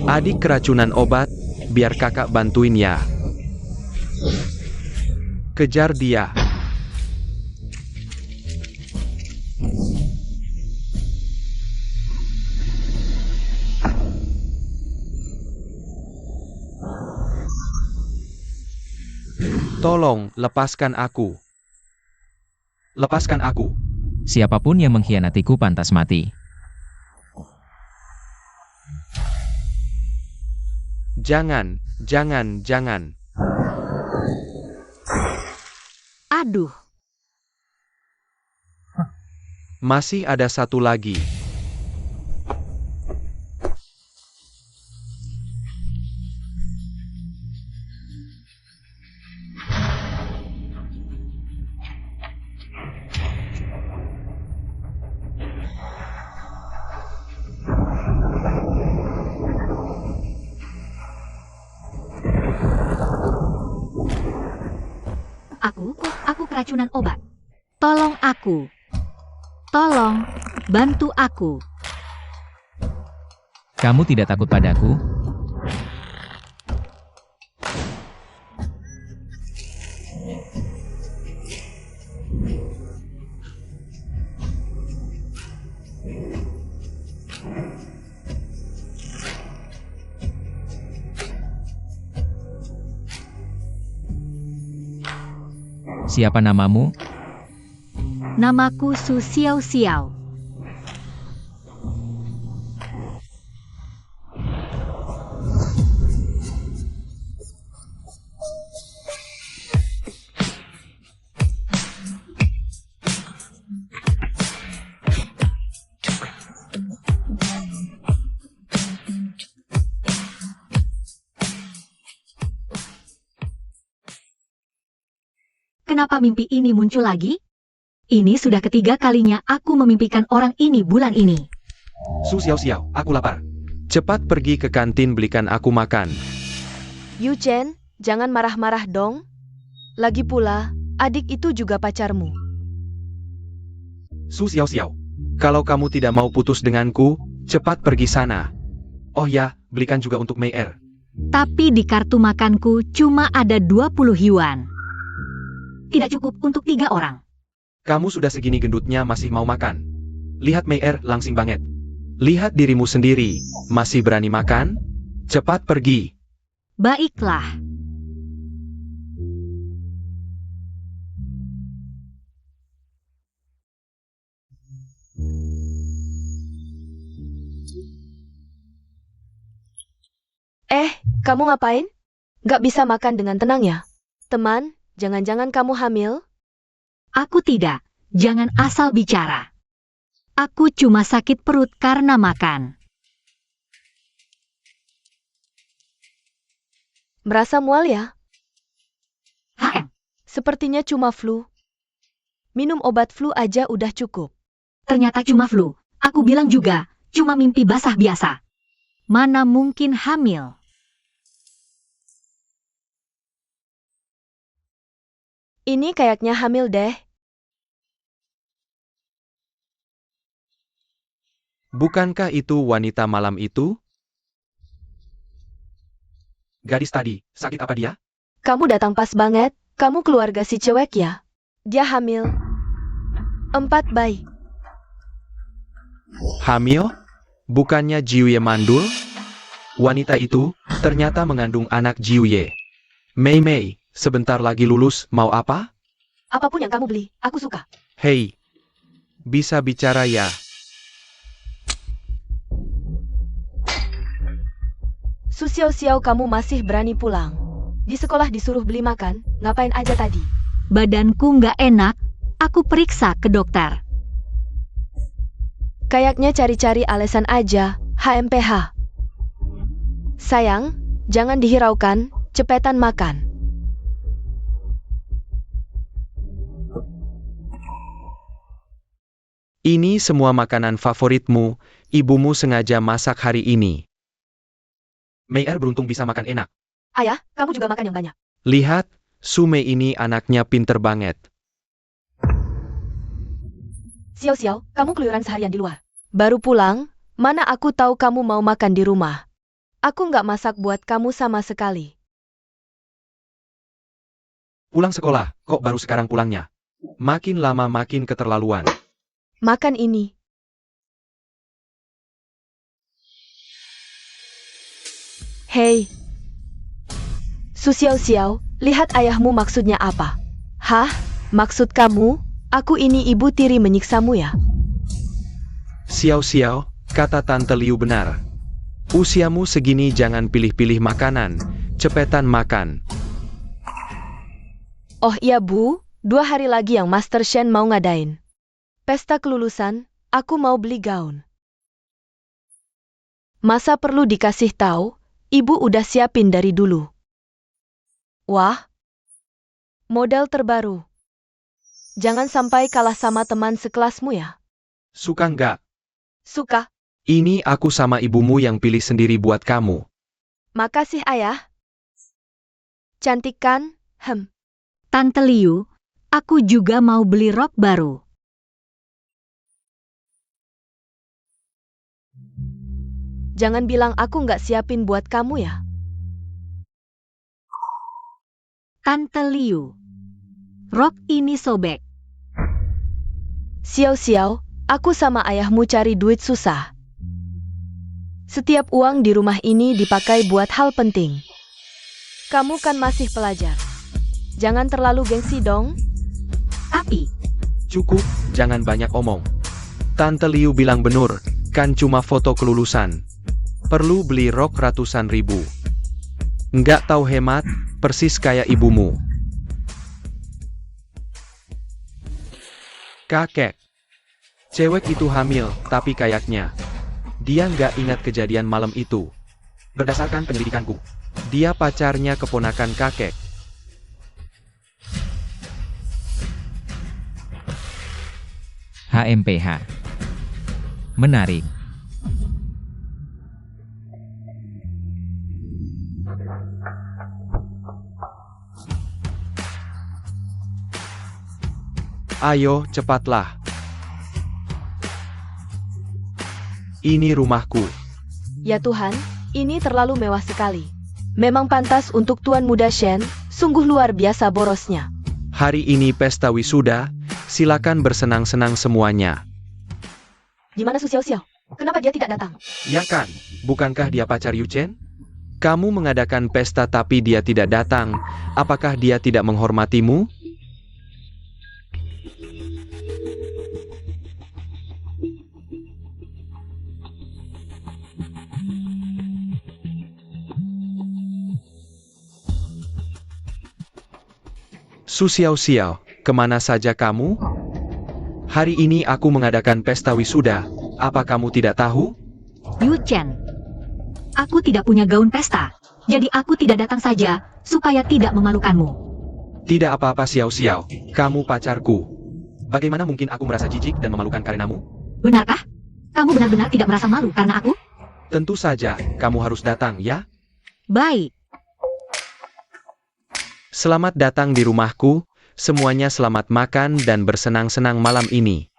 Adik keracunan obat, biar kakak bantuin ya. Kejar dia. Tolong, lepaskan aku. Lepaskan aku. Siapapun yang mengkhianatiku pantas mati. Jangan, jangan. Aduh, Masih ada satu lagi. aku keracunan obat. Tolong aku. Tolong, bantu aku. Kamu tidak takut padaku? Siapa namamu? Namaku Su Xiao Xiao. Kenapa mimpi ini muncul lagi? Ini sudah ketiga kalinya aku memimpikan orang ini bulan ini. Su Xiao, aku lapar. Cepat pergi ke kantin belikan aku makan. Yu Chen, jangan marah-marah dong. Lagi pula, adik itu juga pacarmu. Su Xiao, kalau kamu tidak mau putus denganku, cepat pergi sana. Oh ya, belikan juga untuk Mei Er. Tapi di kartu makanku cuma ada 20 yuan. Tidak cukup untuk 3 orang. Kamu sudah segini gendutnya masih mau makan. Lihat Mei Er langsing banget. Lihat dirimu sendiri, masih berani makan? Cepat pergi. Baiklah. Kamu ngapain? Gak bisa makan dengan tenang ya? Teman, jangan-jangan kamu hamil? Aku tidak. Jangan asal bicara. Aku cuma sakit perut karena makan. Merasa mual ya? HM. Sepertinya cuma flu. Minum obat flu aja udah cukup. Ternyata cuma flu. Aku bilang juga, cuma mimpi basah biasa. Mana mungkin hamil? Ini kayaknya hamil deh. Bukankah itu wanita malam itu? Gadis tadi, sakit apa dia? Kamu datang pas banget. Kamu keluarga si cewek ya? Dia hamil. 4 bayi. Hamil? Bukannya Jiuye mandul? Wanita itu, ternyata mengandung anak Jiuye. Mei, sebentar lagi lulus, mau apa? Apapun yang kamu beli, aku suka. Hei, bisa bicara ya? Su Xiao, kamu masih berani pulang. Di sekolah disuruh beli makan, ngapain aja tadi? Badanku nggak enak, aku periksa ke dokter. Kayaknya cari-cari alasan aja, HMPH. Sayang, jangan dihiraukan, cepetan makan. Ini semua makanan favoritmu, ibumu sengaja masak hari ini. Mei Er beruntung bisa makan enak. Ayah, kamu juga makan yang banyak. Lihat, Sume ini anaknya pinter banget. Xiao, kamu keluyuran seharian di luar. Baru pulang, mana aku tahu kamu mau makan di rumah. Aku nggak masak buat kamu sama sekali. Pulang sekolah, kok baru sekarang pulangnya? Makin lama makin keterlaluan. Makan ini. Hei. Su Xiao, lihat ayahmu maksudnya apa? Hah? Maksud kamu, aku ini ibu tiri menyiksamu ya? Xiao, kata Tante Liu benar. Usiamu segini jangan pilih-pilih makanan, cepetan makan. Oh iya Bu, 2 hari lagi yang Master Shen mau ngadain. Pesta kelulusan, aku mau beli gaun. Masa perlu dikasih tahu, ibu udah siapin dari dulu. Wah, model terbaru. Jangan sampai kalah sama teman sekelasmu ya. Suka nggak? Suka. Ini aku sama ibumu yang pilih sendiri buat kamu. Makasih ayah. Cantik kan? Tante Liu, aku juga mau beli rok baru. Jangan bilang aku nggak siapin buat kamu ya. Tante Liu, rok ini sobek. Xiao, aku sama ayahmu cari duit susah. Setiap uang di rumah ini dipakai buat hal penting. Kamu kan masih pelajar. Jangan terlalu gengsi dong. Tapi, Cukup, jangan banyak omong. Tante Liu bilang benar, kan cuma foto kelulusan. Perlu beli rok ratusan ribu. Nggak tahu hemat, persis kayak ibumu. Kakek. Cewek itu hamil, tapi kayaknya dia nggak ingat kejadian malam itu. Berdasarkan penyelidikanku, dia pacarnya keponakan kakek. HMPH. Menarik. Ayo, cepatlah. Ini rumahku. Ya Tuhan, ini terlalu mewah sekali. Memang pantas untuk Tuan Muda Shen, sungguh luar biasa borosnya. Hari ini pesta wisuda, silakan bersenang-senang semuanya. Gimana Su Xiao? Kenapa dia tidak datang? Ya kan, bukankah dia pacar Yu Chen? Kamu mengadakan pesta tapi dia tidak datang, apakah dia tidak menghormatimu? Su Xiao, kemana saja kamu? Hari ini aku mengadakan pesta wisuda, apa kamu tidak tahu? Yu Chen, aku tidak punya gaun pesta, jadi aku tidak datang saja, supaya tidak memalukanmu. Tidak apa-apa Xiao, kamu pacarku. Bagaimana mungkin aku merasa jijik dan memalukan karenamu? Benarkah? Kamu benar-benar tidak merasa malu karena aku? Tentu saja, kamu harus datang ya. Baik. Selamat datang di rumahku, semuanya selamat makan dan bersenang-senang malam ini.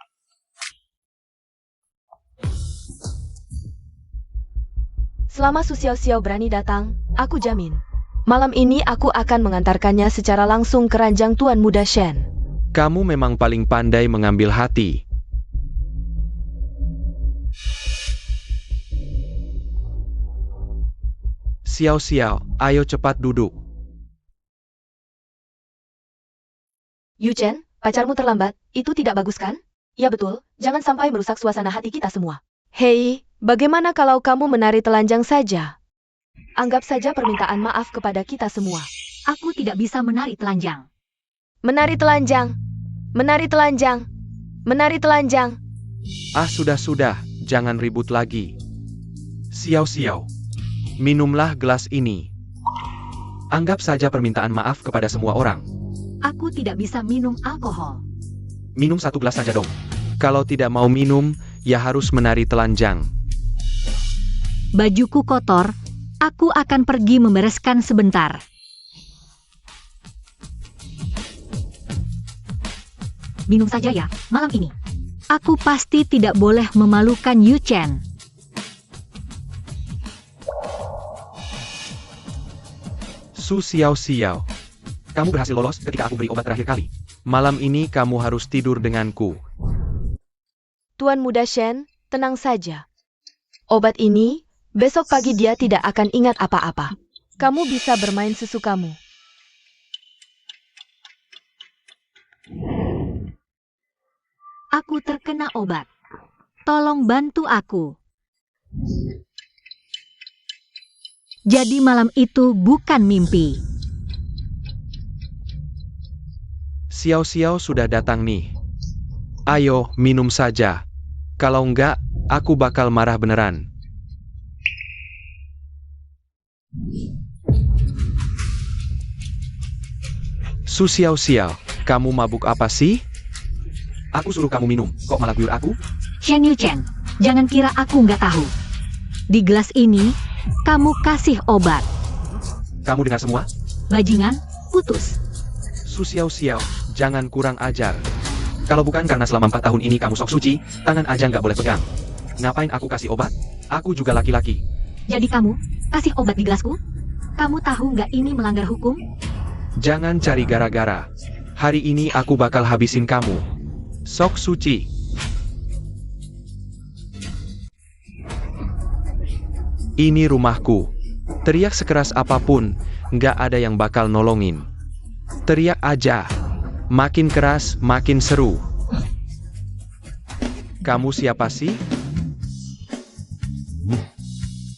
Selama Su Xiao berani datang, aku jamin. Malam ini aku akan mengantarkannya secara langsung ke ranjang Tuan Muda Shen. Kamu memang paling pandai mengambil hati. Xiao, ayo cepat duduk. Yu Chen, pacarmu terlambat, itu tidak bagus kan? Ya betul, jangan sampai merusak suasana hati kita semua. Hei, bagaimana kalau kamu menari telanjang saja? Anggap saja permintaan maaf kepada kita semua. Aku tidak bisa menari telanjang. Menari telanjang, menari telanjang, menari telanjang. Ah sudah, jangan ribut lagi. Xiao, minumlah gelas ini. Anggap saja permintaan maaf kepada semua orang. Aku tidak bisa minum alkohol. Minum 1 gelas saja dong. Kalau tidak mau minum, ya harus menari telanjang. Bajuku kotor, aku akan pergi membereskan sebentar. Minum saja ya, malam ini. Aku pasti tidak boleh memalukan Yu Chen. Su Xiao Xiao. Kamu berhasil lolos ketika aku beri obat terakhir kali. Malam ini kamu harus tidur denganku. Tuan Muda Shen, tenang saja. Obat ini, besok pagi dia tidak akan ingat apa-apa. Kamu bisa bermain sesukamu. Aku terkena obat. Tolong bantu aku. Jadi malam itu bukan mimpi. Xiao Xiao sudah datang nih. Ayo, minum saja. Kalau enggak, aku bakal marah beneran. Su Xiao Xiao, kamu mabuk apa sih? Aku suruh kamu minum, kok malah guyur aku? Shen Yuchen, jangan kira aku nggak tahu. Di gelas ini, kamu kasih obat. Kamu dengar semua? Bajingan, putus. Su Xiao Xiao, jangan kurang ajar. Kalau bukan karena selama 4 tahun ini kamu sok suci, tangan aja nggak boleh pegang. Ngapain aku kasih obat? Aku juga laki-laki. Jadi kamu kasih obat di gelasku? Kamu tahu nggak ini melanggar hukum? Jangan cari gara-gara. Hari ini aku bakal habisin kamu. Sok suci. Ini rumahku. Teriak sekeras apapun, nggak ada yang bakal nolongin. Teriak aja. Makin keras, makin seru. Kamu siapa sih?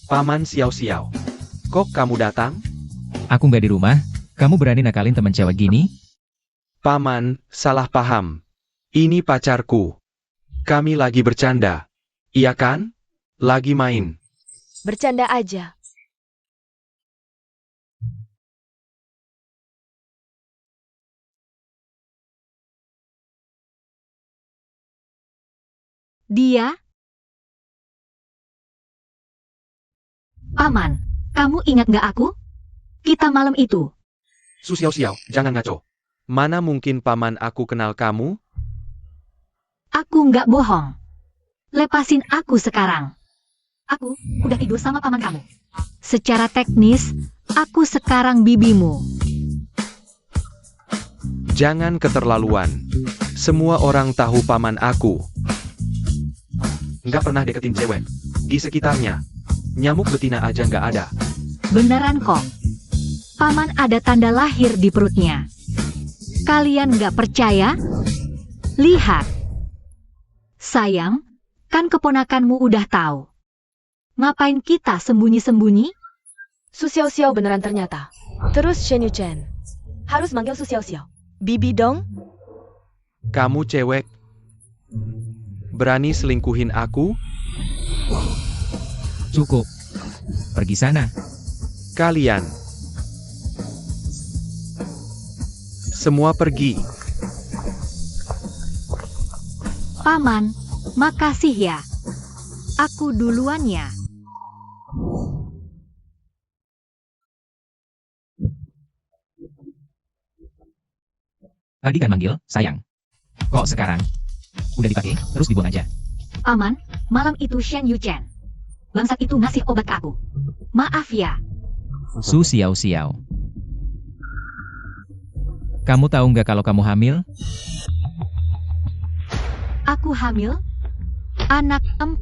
Paman Xiao Xiao. Kok kamu datang? Aku nggak di rumah, kamu berani nakalin teman cewek gini? Paman, salah paham. Ini pacarku. Kami lagi bercanda. Iya kan? Lagi main. Bercanda aja. Dia? Paman, kamu ingat nggak aku? Kita malam itu. Su Xiao Xiao, jangan ngaco. Mana mungkin paman aku kenal kamu? Aku nggak bohong. Lepasin aku sekarang. Aku udah tidur sama paman kamu. Secara teknis, aku sekarang bibimu. Jangan keterlaluan. Semua orang tahu paman aku. Nggak pernah deketin cewek. Di sekitarnya. Nyamuk betina aja nggak ada. Beneran kok. Paman ada tanda lahir di perutnya. Kalian nggak percaya? Lihat. Sayang, kan keponakanmu udah tahu. Ngapain kita sembunyi-sembunyi? Su Xiao Xiao beneran ternyata. Terus Shen Yuchen. Harus manggil Su Xiao Xiao. Bibi dong? Kamu cewek. Berani selingkuhin aku? Cukup. Pergi sana. Kalian. Semua pergi. Paman, makasih ya. Aku duluan ya. Tadi kan manggil, sayang. Kok sekarang? Udah dipakai, terus dibuang aja. Paman, malam itu Shen Yuchen. Bangsat itu ngasih obat ke aku. Maaf ya. Su Xiao Xiao. Kamu tahu nggak kalau kamu hamil? Aku hamil. Anak 4.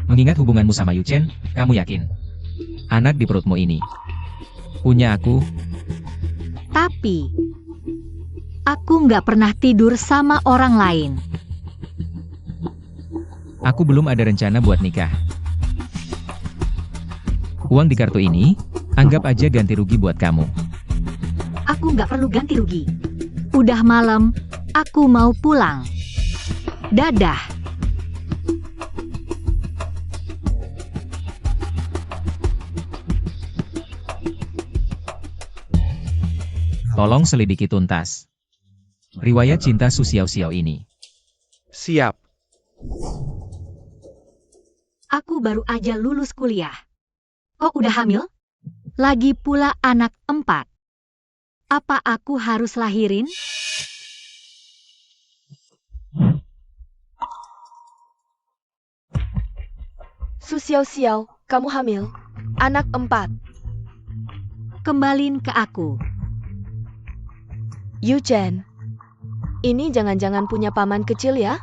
Mengingat hubunganmu sama Yuchen, kamu yakin? Anak di perutmu ini punya aku? Tapi, aku nggak pernah tidur sama orang lain. Aku belum ada rencana buat nikah. Uang di kartu ini, anggap aja ganti rugi buat kamu. Aku nggak perlu ganti rugi. Udah malam, aku mau pulang. Dadah. Tolong selidiki tuntas riwayat cinta Su Xiao Xiao ini. Siap. Aku baru aja lulus kuliah. Kok udah hamil? Lagi pula anak 4. Apa aku harus lahirin? Su Xiao Xiao, kamu hamil. Anak 4. Kembalin ke aku. Yuchen, ini jangan-jangan punya paman kecil ya?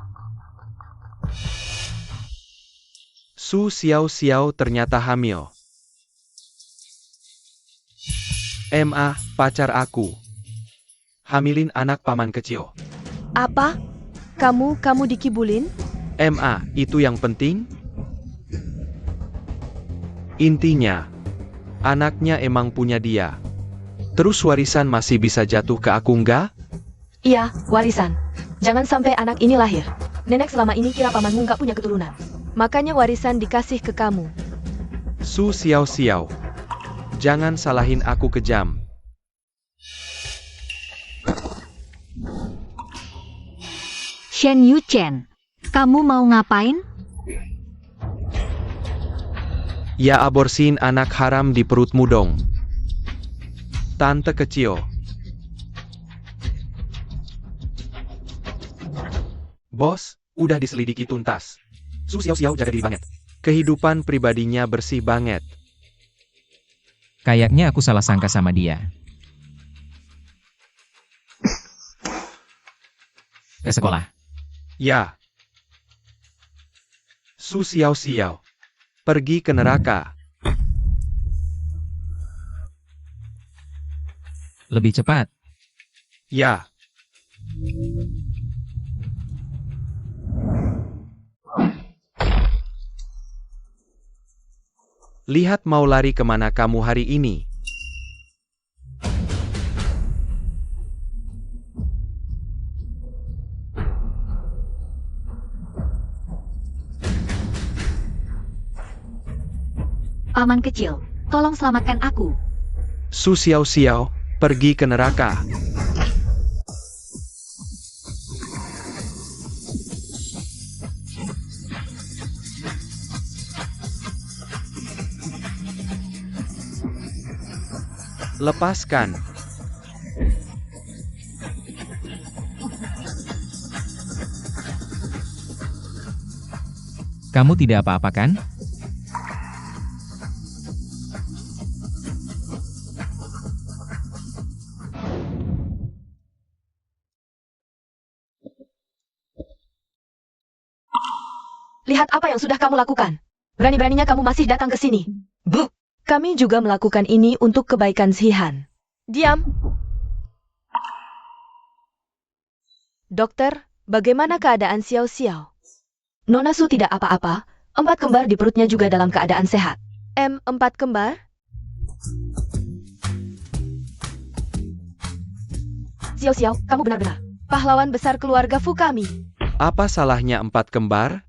Su Xiao ternyata hamil. Ma, pacar aku. Hamilin anak paman kecil. Apa? Kamu dikibulin? Ma, itu yang penting? Intinya, anaknya emang punya dia. Terus warisan masih bisa jatuh ke aku nggak? Iya, warisan. Jangan sampai anak ini lahir. Nenek selama ini kira pamanmu nggak punya keturunan. Makanya warisan dikasih ke kamu. Su Xiao. Jangan salahin aku kejam. Shen Yuchen, kamu mau ngapain? Ya aborsin anak haram di perutmu dong. Tante kecil. Bos, udah diselidiki tuntas. Su Xiao jaga diri banget. Kehidupan pribadinya bersih banget. Kayaknya aku salah sangka sama dia. Ke sekolah. Ya. Su Xiao. Pergi ke neraka. Lebih cepat. Ya. Lihat mau lari kemana kamu hari ini. Paman kecil, tolong selamatkan aku. Su Xiao, pergi ke neraka. Lepaskan. Kamu tidak apa-apa kan? Lihat apa yang sudah kamu lakukan. Berani-beraninya kamu masih datang ke sini. Bu, kami juga melakukan ini untuk kebaikan Zihan. Diam. Dokter, bagaimana keadaan Xiao? Nona Su tidak apa-apa. 4 kembar di perutnya juga dalam keadaan sehat. 4 kembar? Xiao, kamu benar-benar pahlawan besar keluarga Fu kami. Apa salahnya 4 kembar?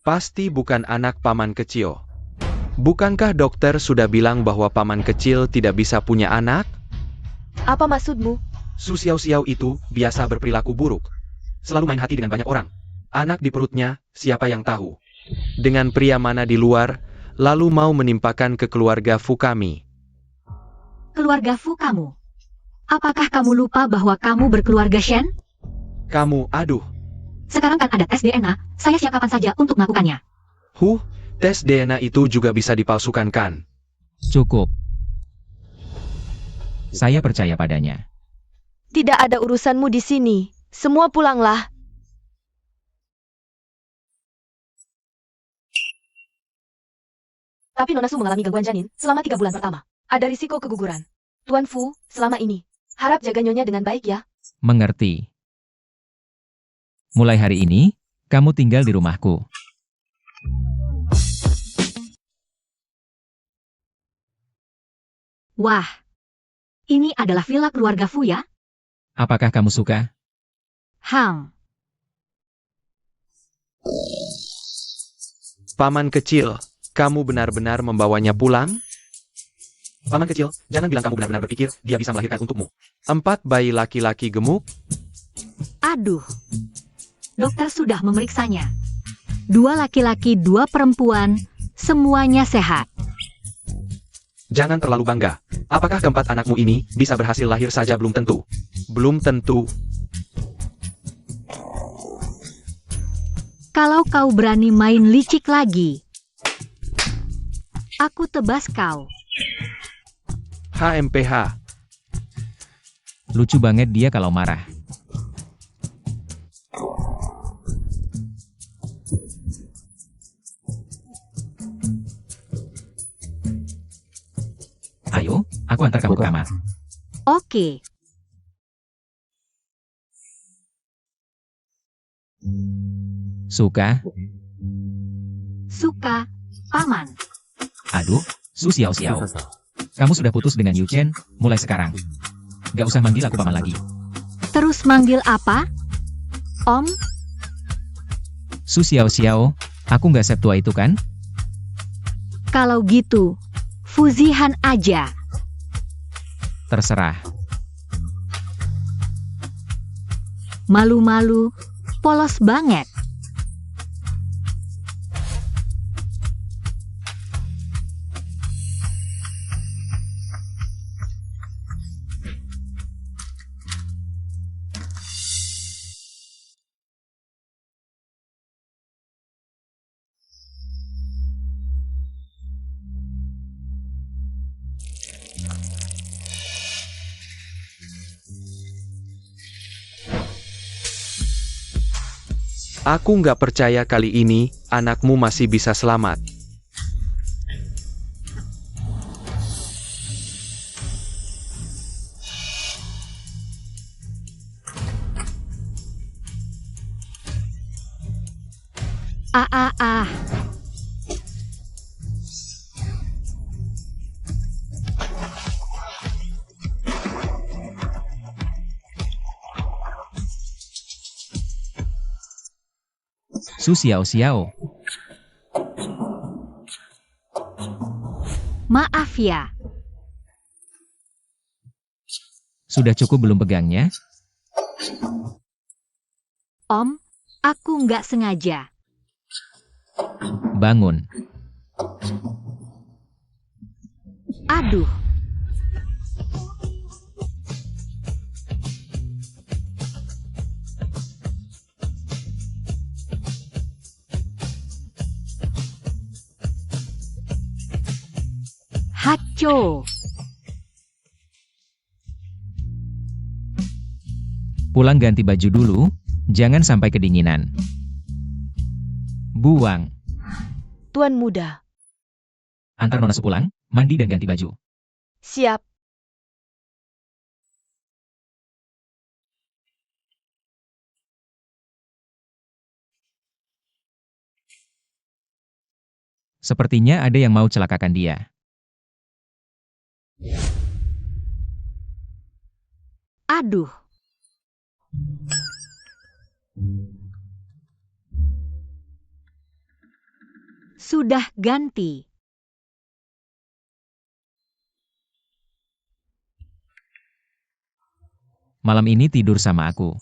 Pasti bukan anak paman kecil. Bukankah dokter sudah bilang bahwa paman kecil tidak bisa punya anak? Apa maksudmu? Su Xiao itu biasa berperilaku buruk. Selalu main hati dengan banyak orang. Anak di perutnya, siapa yang tahu? Dengan pria mana di luar, lalu mau menimpakan ke keluarga Fu kami. Keluarga Fu kamu? Apakah kamu lupa bahwa kamu berkeluarga Shen? Kamu, aduh. Sekarang kan ada tes DNA, saya siap kapan saja untuk melakukannya. Tes DNA itu juga bisa dipalsukan kan? Cukup. Saya percaya padanya. Tidak ada urusanmu di sini. Semua pulanglah. Tapi Nona Su mengalami gangguan janin selama 3 bulan pertama. Ada risiko keguguran. Tuan Fu, selama ini, harap jaga nyonya dengan baik ya. Mengerti. Mulai hari ini, kamu tinggal di rumahku. Wah, ini adalah villa keluarga Fu ya? Apakah kamu suka? Paman kecil, kamu benar-benar membawanya pulang? Paman kecil, jangan bilang kamu benar-benar berpikir dia bisa melahirkan untukmu. 4 bayi laki-laki gemuk? Aduh. Dokter sudah memeriksanya. 2 laki-laki, 2 perempuan, semuanya sehat. Jangan terlalu bangga. Apakah keempat anakmu ini bisa berhasil lahir saja belum tentu? Belum tentu. Kalau kau berani main licik lagi, aku tebas kau. HMPH. Lucu banget dia kalau marah. Ayo, aku antar kamu ke kamar. Oke. Suka? Suka, Paman. Aduh, Su Xiao Xiao. Kamu sudah putus dengan Yu Chen, mulai sekarang. Gak usah manggil aku paman lagi. Terus manggil apa? Om? Su Xiao Xiao, aku gak septua itu kan? Kalau gitu, Fuzihan aja. Terserah. Malu-malu, polos banget. Aku nggak percaya kali ini, anakmu masih bisa selamat. Ah ah ah. Su Xiao Xiao, Maaf ya. sudah cukup belum pegangnya? Om, aku nggak sengaja. Bangun. Aduh. Haco. Pulang ganti baju dulu, jangan sampai kedinginan. Buang. Tuan muda. Antar Nona sepulang, mandi dan ganti baju. Siap. Sepertinya ada yang mau celakakan dia. Aduh. Sudah ganti. Malam ini tidur sama aku.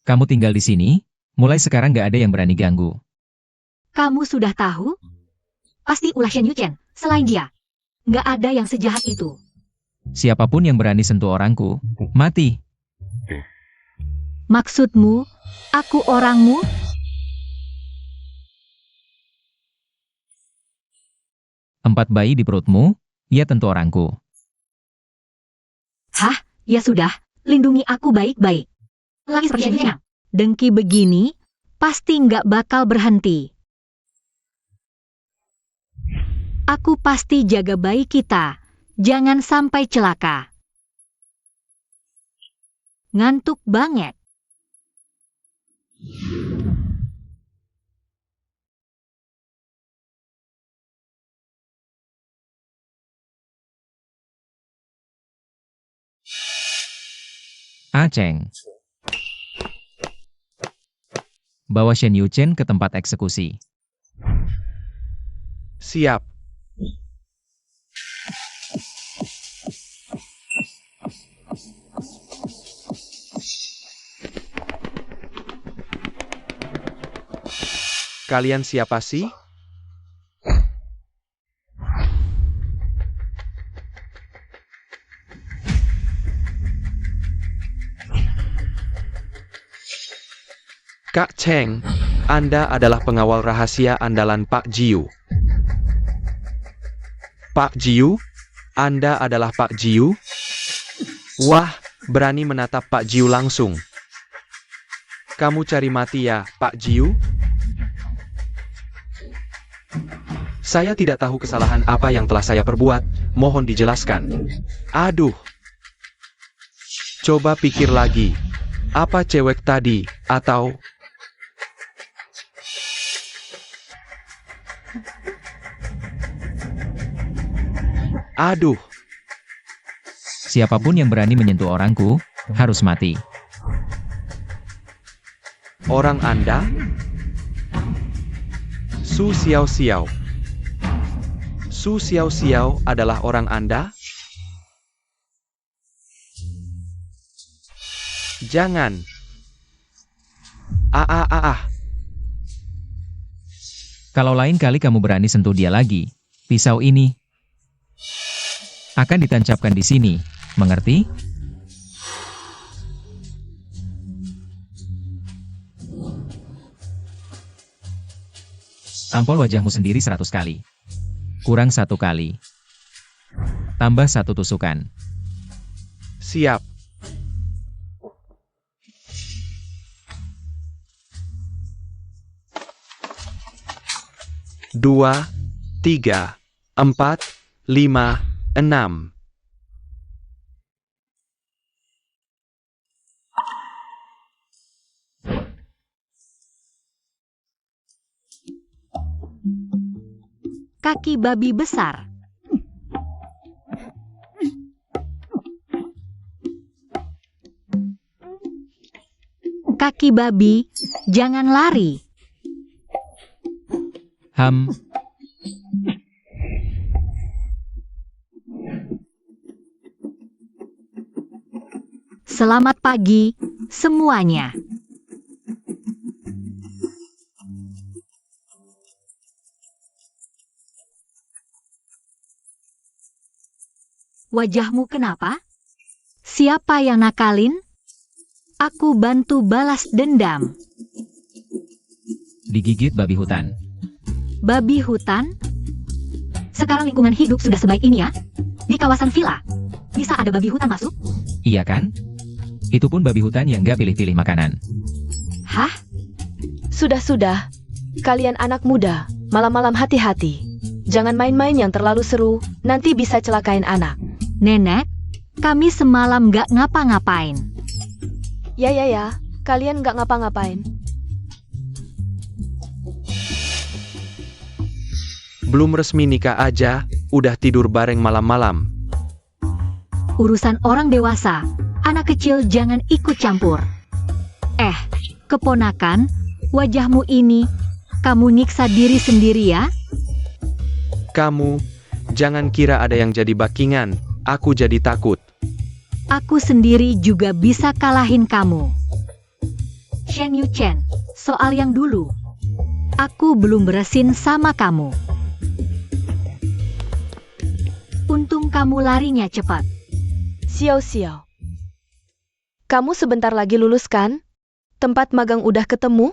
Kamu tinggal di sini, mulai sekarang gak ada yang berani ganggu. Kamu sudah tahu? Pasti ulah Shen Yuchen, selain dia. Nggak ada yang sejahat itu. Siapapun yang berani sentuh orangku, mati. Maksudmu, aku orangmu? Empat bayi di perutmu, ya tentu orangku. Hah, ya sudah, lindungi aku baik-baik. Lagi seperti Shen Yuchen. Dengki begini, pasti nggak bakal berhenti. Aku pasti jaga bayi kita, jangan sampai celaka. Ngantuk banget. Aceng. Bawa Shen Yuchen ke tempat eksekusi. Siap. Kalian siapa sih? Kak Cheng, Anda adalah pengawal rahasia andalan Pak Jiu. Pak Jiu? Anda adalah Pak Jiu? Wah, berani menatap Pak Jiu langsung. Kamu cari mati ya, Pak Jiu? Saya tidak tahu kesalahan apa yang telah saya perbuat, mohon dijelaskan. Aduh. Coba pikir lagi. Apa cewek tadi, atau... Aduh. Siapapun yang berani menyentuh orangku, harus mati. Orang Anda? Su Xiao Xiao. Su Xiao Xiao adalah orang Anda? Jangan. Kalau lain kali kamu berani sentuh dia lagi, pisau ini akan ditancapkan di sini, mengerti? Tampol wajahmu sendiri 100 kali. Kurang 1 kali. Tambah 1 tusukan. Siap. Dua, 3, 4, 5, 6. Kaki babi besar. Kaki babi, jangan lari. Selamat pagi, semuanya. Wajahmu kenapa? Siapa yang nakalin? Aku bantu balas dendam. Digigit babi hutan. Babi hutan? Sekarang lingkungan hidup sudah sebaik ini ya? Di kawasan villa, bisa ada babi hutan masuk? Iya kan? Itu pun babi hutan yang gak pilih-pilih makanan. Hah? Sudah. Kalian anak muda, malam-malam hati-hati. Jangan main-main yang terlalu seru, nanti bisa celakain anak. Nenek, kami semalam gak ngapa-ngapain. Ya, kalian gak ngapa-ngapain. Belum resmi nikah aja, udah tidur bareng malam-malam. Urusan orang dewasa, anak kecil jangan ikut campur. Keponakan, wajahmu ini, kamu nyiksa diri sendiri ya? Kamu, jangan kira ada yang jadi backingan, aku jadi takut. Aku sendiri juga bisa kalahin kamu. Shen Yuchen, soal yang dulu. Aku belum beresin sama kamu. Untung kamu larinya cepat. Xiao. Kamu sebentar lagi lulus kan? Tempat magang udah ketemu?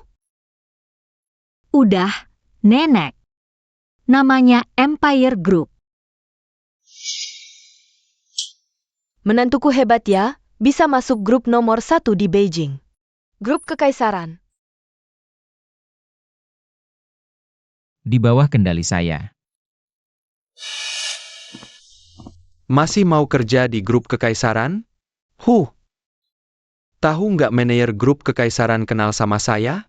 Udah, Nenek. Namanya Empire Group. Menantuku hebat ya, bisa masuk grup nomor 1 di Beijing. Grup Kekaisaran. Di bawah kendali saya. Masih mau kerja di grup Kekaisaran? Tahu nggak manajer grup Kekaisaran kenal sama saya?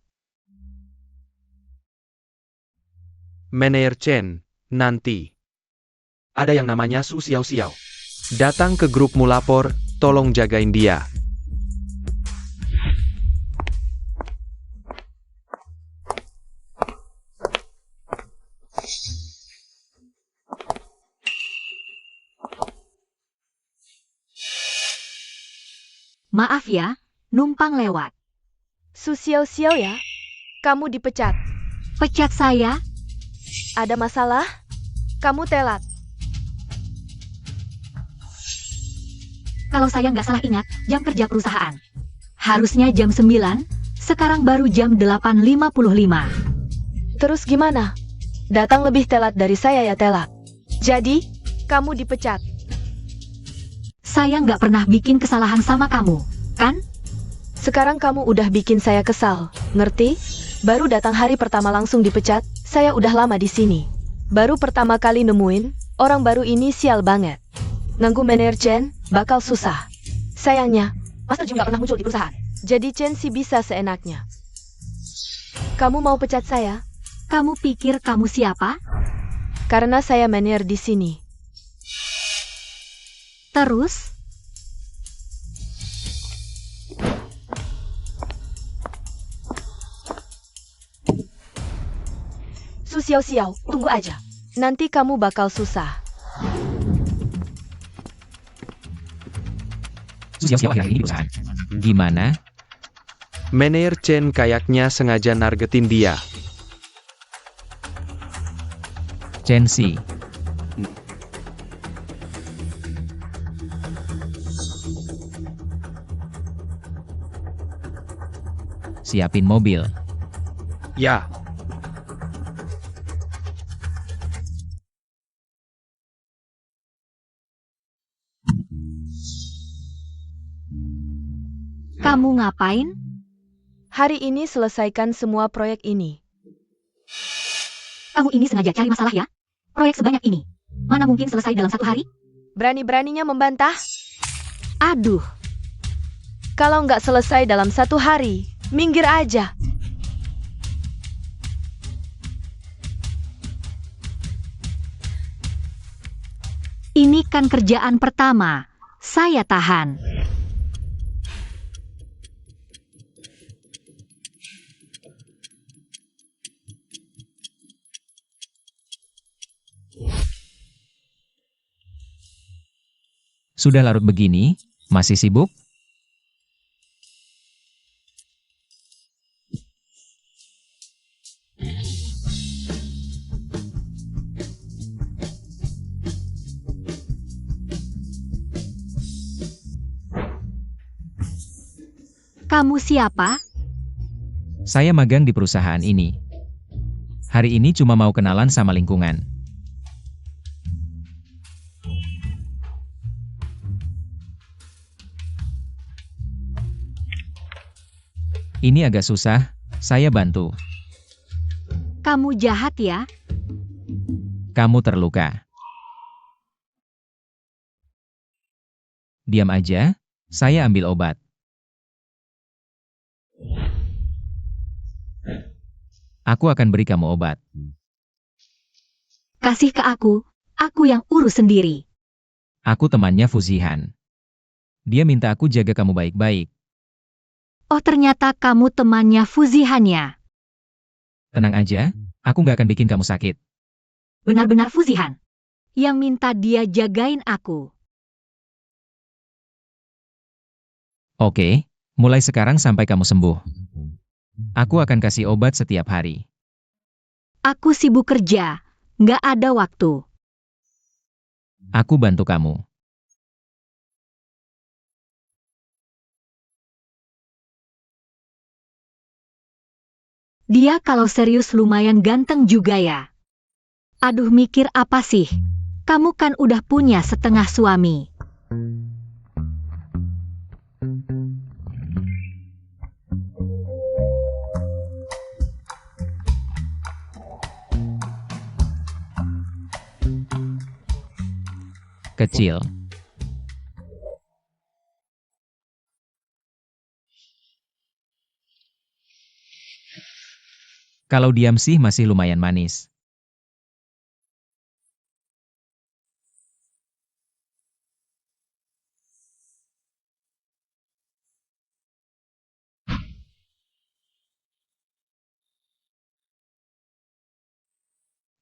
Manajer Chen, nanti. Ada yang namanya Su Xiao Xiao. Datang ke grupmu lapor, tolong jagain dia. Maaf ya, numpang lewat. Su Xiao ya? Kamu dipecat. Pecat saya? Ada masalah? Kamu telat. Kalau saya nggak salah ingat, jam kerja perusahaan. Harusnya jam 9, sekarang baru jam 8.55. Terus gimana? Datang lebih telat dari saya ya telat. Jadi, Kamu dipecat. Saya nggak pernah bikin kesalahan sama kamu, kan? Sekarang kamu udah bikin saya kesal, ngerti? Baru datang hari pertama langsung dipecat, saya udah lama di sini. Baru pertama kali nemuin, orang baru ini sial banget. Nganggu manajer Chen, bakal susah. Sayangnya, Master Jim nggak pernah muncul di perusahaan. Jadi Chen sih bisa seenaknya. Kamu mau pecat saya? Kamu pikir kamu siapa? Karena saya manajer di sini. Terus? Su Xiao Xiao, tunggu aja. Nanti kamu bakal susah. Su Xiao akhir-akhir ini di perusahaan. Gimana? Manajer Chen kayaknya sengaja nargetin dia. Chen Si. Siapin mobil. Ya, Kamu ngapain? Hari ini selesaikan semua proyek ini. Kamu ini sengaja cari masalah ya? Proyek sebanyak ini. Mana mungkin selesai dalam 1 hari? Berani-beraninya membantah? Aduh, Kalau nggak selesai dalam 1 hari, minggir aja. ini kan kerjaan pertama. Saya tahan. Sudah larut begini, masih sibuk? Kamu siapa? Saya magang di perusahaan ini. Hari ini cuma mau kenalan sama lingkungan. Ini agak susah, saya bantu. Kamu jahat ya? Kamu terluka. Diam aja, saya ambil obat. Aku akan beri kamu obat. Kasih ke aku yang urus sendiri. Aku temannya Fuzihan. Dia minta aku jaga kamu baik-baik. Oh ternyata kamu temannya Fuzihan-nya. Tenang aja, aku nggak akan bikin kamu sakit. Benar-benar Fuzihan. Yang minta dia jagain aku. Oke, mulai sekarang sampai kamu sembuh. Aku akan kasih obat setiap hari. Aku sibuk kerja, nggak ada waktu. Aku bantu kamu. Dia kalau serius lumayan ganteng juga ya. Aduh mikir apa sih? Kamu kan udah punya setengah suami. Kecil. Kalau diam sih masih lumayan manis.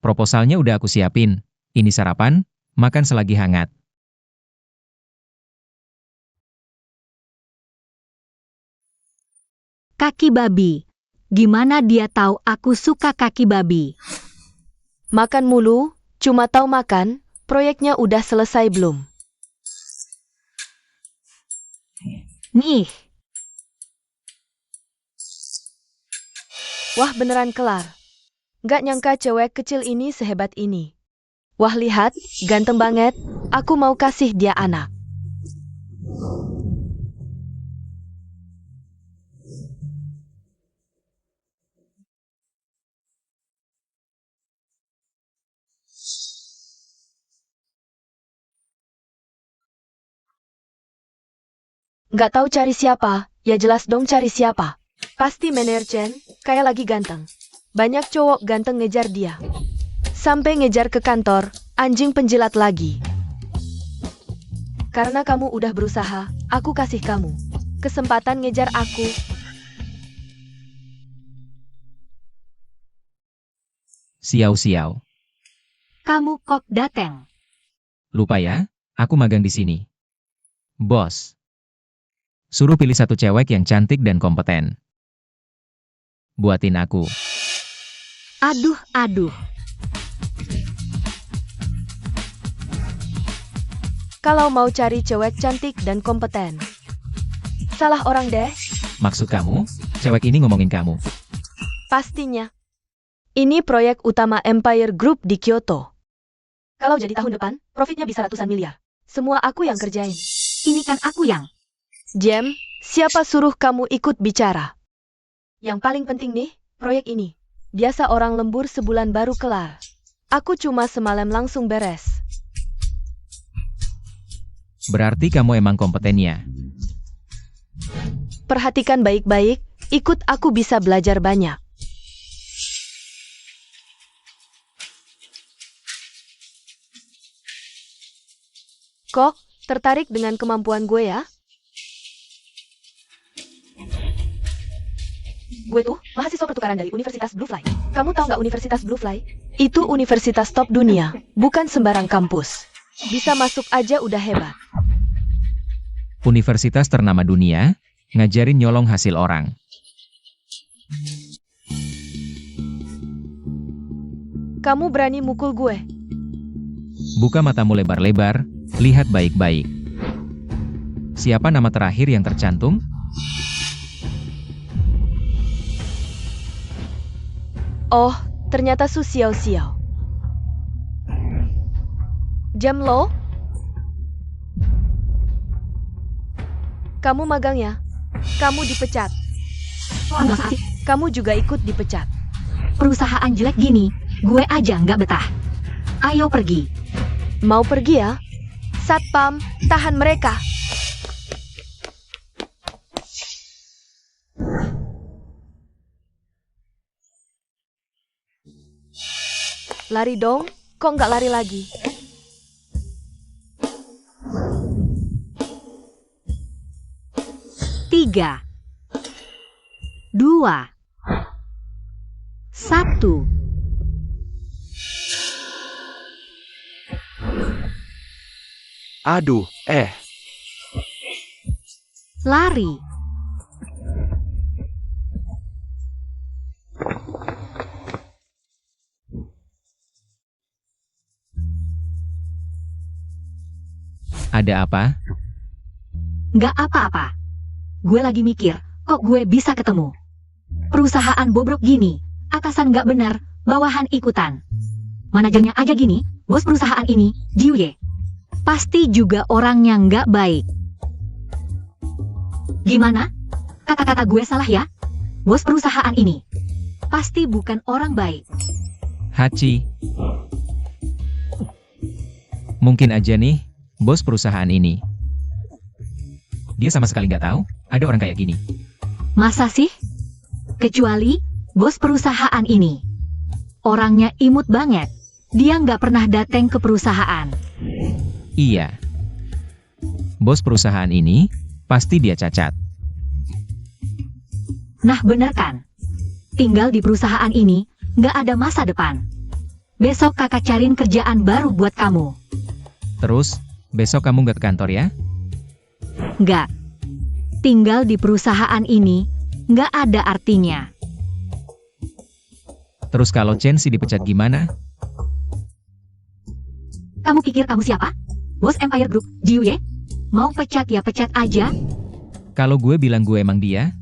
Proposalnya udah aku siapin. Ini sarapan, makan selagi hangat. Kaki babi. Gimana dia tahu aku suka kaki babi? Makan mulu, cuma tahu makan, proyeknya udah selesai belum? Nih, Wah beneran kelar. Nggak nyangka cewek kecil ini sehebat ini. Wah lihat, ganteng banget. Aku mau kasih dia anak. Nggak tahu cari siapa, ya jelas dong cari siapa. Pasti Mener Chen, kayak lagi ganteng. Banyak cowok ganteng ngejar dia. Sampai ngejar ke kantor, anjing penjilat lagi. Karena kamu udah berusaha, aku kasih kamu kesempatan ngejar aku. Xiao. Kamu kok dateng? Lupa ya, aku magang di sini. Bos. Suruh pilih satu cewek yang cantik dan kompeten. Buatin aku. Aduh. Kalau mau cari cewek cantik dan kompeten. Salah orang deh, Maksud kamu, cewek ini ngomongin kamu. pastinya. Ini proyek utama Empire Group di Kyoto. Kalau jadi tahun depan, profitnya bisa ratusan miliar. Semua aku yang kerjain. Ini kan aku yang... Jem, siapa suruh kamu ikut bicara? Yang paling penting nih, proyek ini. Biasa orang lembur sebulan baru kelar. Aku cuma semalam langsung beres. Berarti kamu emang kompetennya. Perhatikan baik-baik, ikut aku bisa belajar banyak. Kok, tertarik dengan kemampuan gue ya? Gue tuh mahasiswa pertukaran dari Universitas Bluefly. Kamu tahu nggak Universitas Bluefly? Itu universitas top dunia, bukan sembarang kampus. Bisa masuk aja udah hebat. Universitas ternama dunia, ngajarin nyolong hasil orang. Kamu berani mukul gue? Buka matamu lebar-lebar, lihat baik-baik. Siapa nama terakhir yang tercantum? Oh, ternyata Su Xiao. Jam lo? Kamu magang ya? Kamu dipecat. Masa sih? Kamu juga ikut dipecat. Perusahaan jelek gini, gue aja nggak betah. Ayo pergi. Mau pergi ya? Satpam, tahan mereka. Lari dong, kok nggak lari lagi? Tiga, 2, 1. Aduh, Lari. Ada apa? Nggak apa-apa. Gue lagi mikir, kok gue bisa ketemu. Perusahaan bobrok gini, atasan nggak benar, bawahan ikutan. Manajernya aja gini, bos perusahaan ini, Jiuye. Pasti juga orangnya nggak baik. Gimana? Kata-kata gue salah ya? Bos perusahaan ini pasti bukan orang baik. Hachi. Mungkin aja nih, bos perusahaan ini. Dia sama sekali nggak tahu, ada orang kayak gini. Masa sih? Kecuali bos perusahaan ini. Orangnya imut banget. Dia nggak pernah datang ke perusahaan. Iya. Bos perusahaan ini, pasti dia cacat. Nah bener kan? Tinggal di perusahaan ini, nggak ada masa depan. Besok kakak cariin kerjaan baru buat kamu. Terus, besok kamu nggak ke kantor ya? Nggak. Tinggal di perusahaan ini, nggak ada artinya. Terus kalau Chen si dipecat gimana? Kamu pikir kamu siapa? Bos Empire Group, Jiuye? Mau pecat ya pecat aja. Kalau gue bilang gue emang dia,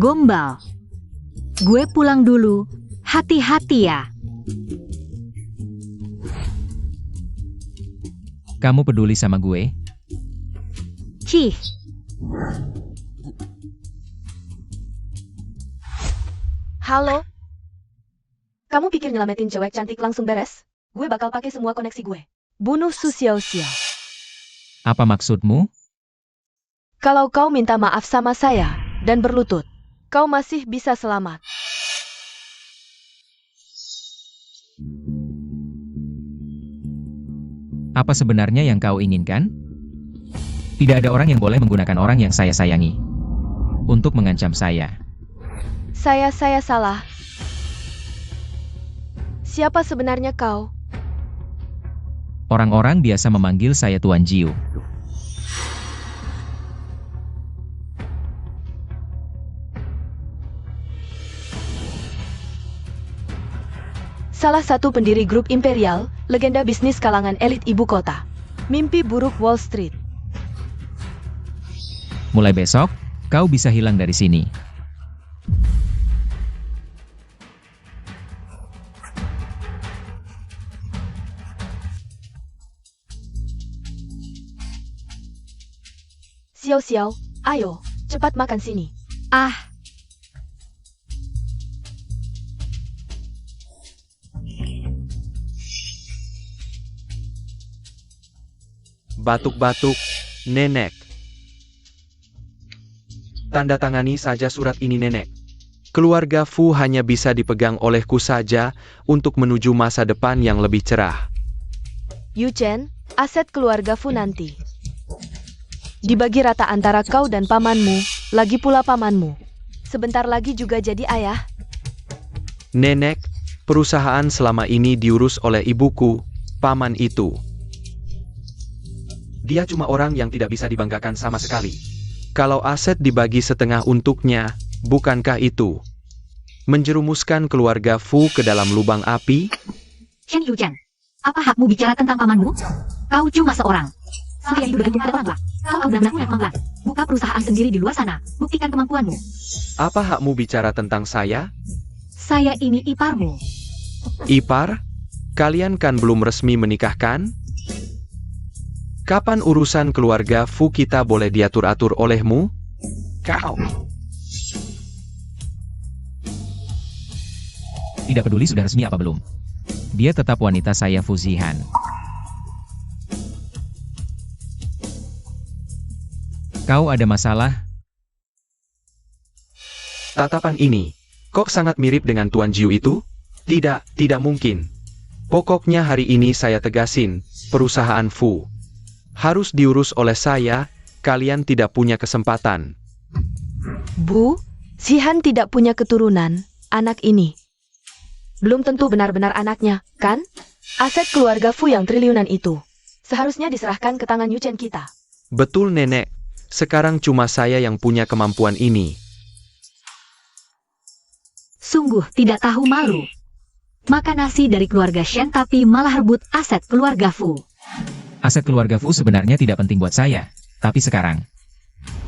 Gombal. Gue pulang dulu. Hati-hati ya. Kamu peduli sama gue? Cih, Halo? Kamu pikir nyelamatin cewek cantik langsung beres? Gue bakal pakai semua koneksi gue. Bunuh Su Xiaoxiao. Apa maksudmu? Kalau kau minta maaf sama saya dan berlutut, kau masih bisa selamat. Apa sebenarnya yang kau inginkan? Tidak ada orang yang boleh menggunakan orang yang saya sayangi untuk mengancam saya. Saya salah. Siapa sebenarnya kau? Orang-orang biasa memanggil saya Tuan Jiu. Salah satu pendiri grup Imperial, legenda bisnis kalangan elit ibu kota. Mimpi buruk Wall Street. Mulai besok, kau bisa hilang dari sini. Xiao, ayo, cepat makan sini. ah, Batuk-batuk, Nenek. Tanda tangani saja surat ini, Nenek. Keluarga Fu hanya bisa dipegang olehku saja untuk menuju masa depan yang lebih cerah. Yu Chen, aset keluarga Fu nanti dibagi rata antara kau dan pamanmu, lagi pula pamanmu. Sebentar lagi juga jadi ayah. Nenek, perusahaan selama ini diurus oleh ibuku, paman itu. Dia cuma orang yang tidak bisa dibanggakan sama sekali. Kalau aset dibagi setengah untuknya, bukankah itu menjerumuskan keluarga Fu ke dalam lubang api? Shen Yuchen, apa hakmu bicara tentang pamanmu? Kau cuma seorang. Saya hidup bergantung pada orang tua. Kau benar-benar pelan. Buka perusahaan sendiri di luar sana. Buktikan kemampuanmu. Apa hakmu bicara tentang saya? Saya ini iparmu. Ipar? Kalian kan belum resmi menikahkan? Kapan urusan keluarga Fu kita boleh diatur-atur olehmu? Kau. Tidak peduli sudah resmi apa belum. Dia tetap wanita saya Fu Zihan. Kau ada masalah? Tatapan ini, kok sangat mirip dengan Tuan Jiu itu? Tidak mungkin. Pokoknya hari ini saya tegasin, perusahaan Fu harus diurus oleh saya, kalian tidak punya kesempatan. Bu, Zihan tidak punya keturunan, anak ini. Belum tentu benar-benar anaknya, kan? Aset keluarga Fu yang triliunan itu seharusnya diserahkan ke tangan Yu Chen kita. Betul, Nenek. Sekarang cuma saya yang punya kemampuan ini. Sungguh tidak tahu malu. Makan nasi dari keluarga Shen tapi malah rebut aset keluarga Fu. Aset keluarga Fu sebenarnya tidak penting buat saya. Tapi sekarang,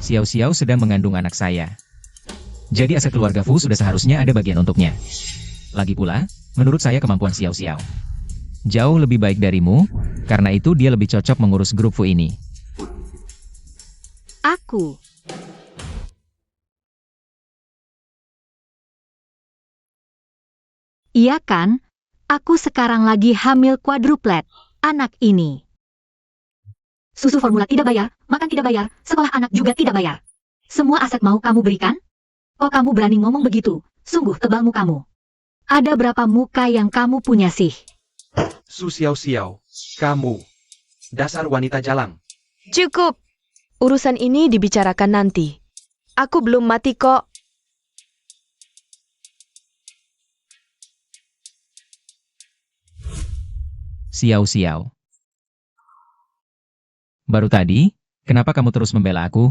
Xiao Xiao sedang mengandung anak saya. Jadi aset keluarga Fu sudah seharusnya ada bagian untuknya. Lagi pula, menurut saya kemampuan Xiao Xiao jauh lebih baik darimu, karena itu dia lebih cocok mengurus grup Fu ini. Aku. Iya kan? Aku sekarang lagi hamil quadruplet, anak ini. Susu formula tidak bayar, makan tidak bayar, sekolah anak juga tidak bayar. Semua aset mau kamu berikan? Kok kamu berani ngomong begitu? Sungguh tebal mukamu. Ada berapa muka yang kamu punya sih? Su Xiao, kamu. Dasar wanita jalang. Cukup. Urusan ini dibicarakan nanti. Aku belum mati kok. Xiao Xiao. Baru tadi, kenapa kamu terus membela aku?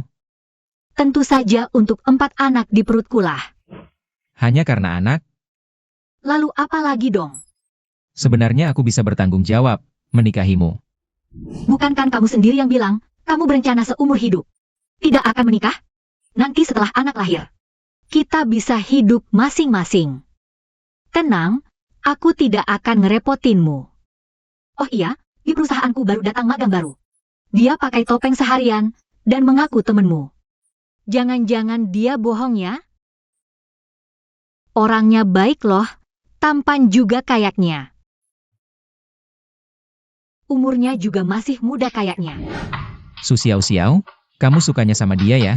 Tentu saja untuk 4 anak di perutku lah. Hanya karena anak? Lalu apa lagi dong? Sebenarnya aku bisa bertanggung jawab, menikahimu. Bukankah kamu sendiri yang bilang, kamu berencana seumur hidup? Tidak akan menikah? Nanti setelah anak lahir, kita bisa hidup masing-masing. Tenang, aku tidak akan ngerepotinmu. Oh iya, di perusahaanku baru datang magang baru. Dia pakai topeng seharian dan mengaku temenmu. Jangan-jangan dia bohong ya? Orangnya baik loh, tampan juga kayaknya. Umurnya juga masih muda kayaknya. Su Xiao Xiao, kamu sukanya sama dia ya?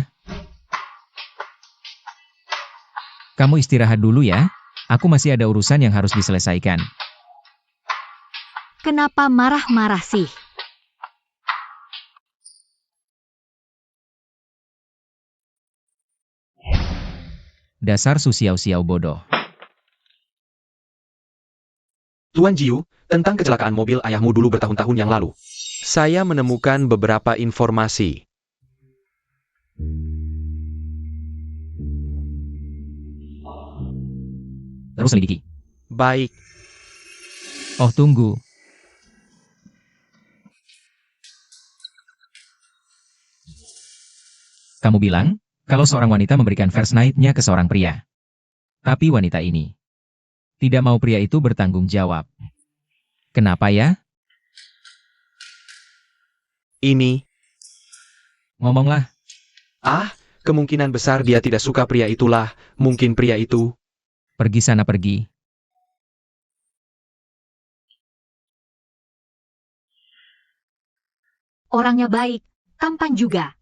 Kamu istirahat dulu ya, aku masih ada urusan yang harus diselesaikan. Kenapa marah-marah sih? Dasar Su Xiao Xiao bodoh. Tuan Jiu, tentang kecelakaan mobil ayahmu dulu bertahun-tahun yang lalu. Saya menemukan beberapa informasi. Terus selidiki. Baik, Oh tunggu. Kamu bilang, kalau seorang wanita memberikan first night-nya ke seorang pria. Tapi wanita ini tidak mau pria itu bertanggung jawab. Kenapa ya? ini. Ngomonglah. Kemungkinan besar dia tidak suka pria itulah. Mungkin pria itu. Pergi sana pergi. Orangnya baik, tampan juga.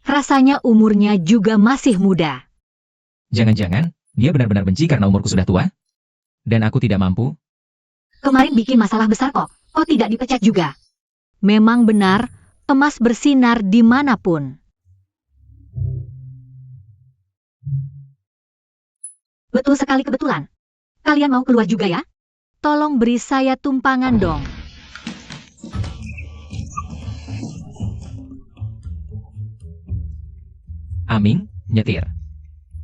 Rasanya umurnya juga masih muda. Jangan-jangan, dia benar-benar benci karena umurku sudah tua? Dan aku tidak mampu? Kemarin bikin masalah besar kok tidak dipecat juga. Memang benar, emas bersinar dimanapun. Betul sekali kebetulan. Kalian mau keluar juga ya? Tolong beri saya tumpangan dong. Aming, nyetir.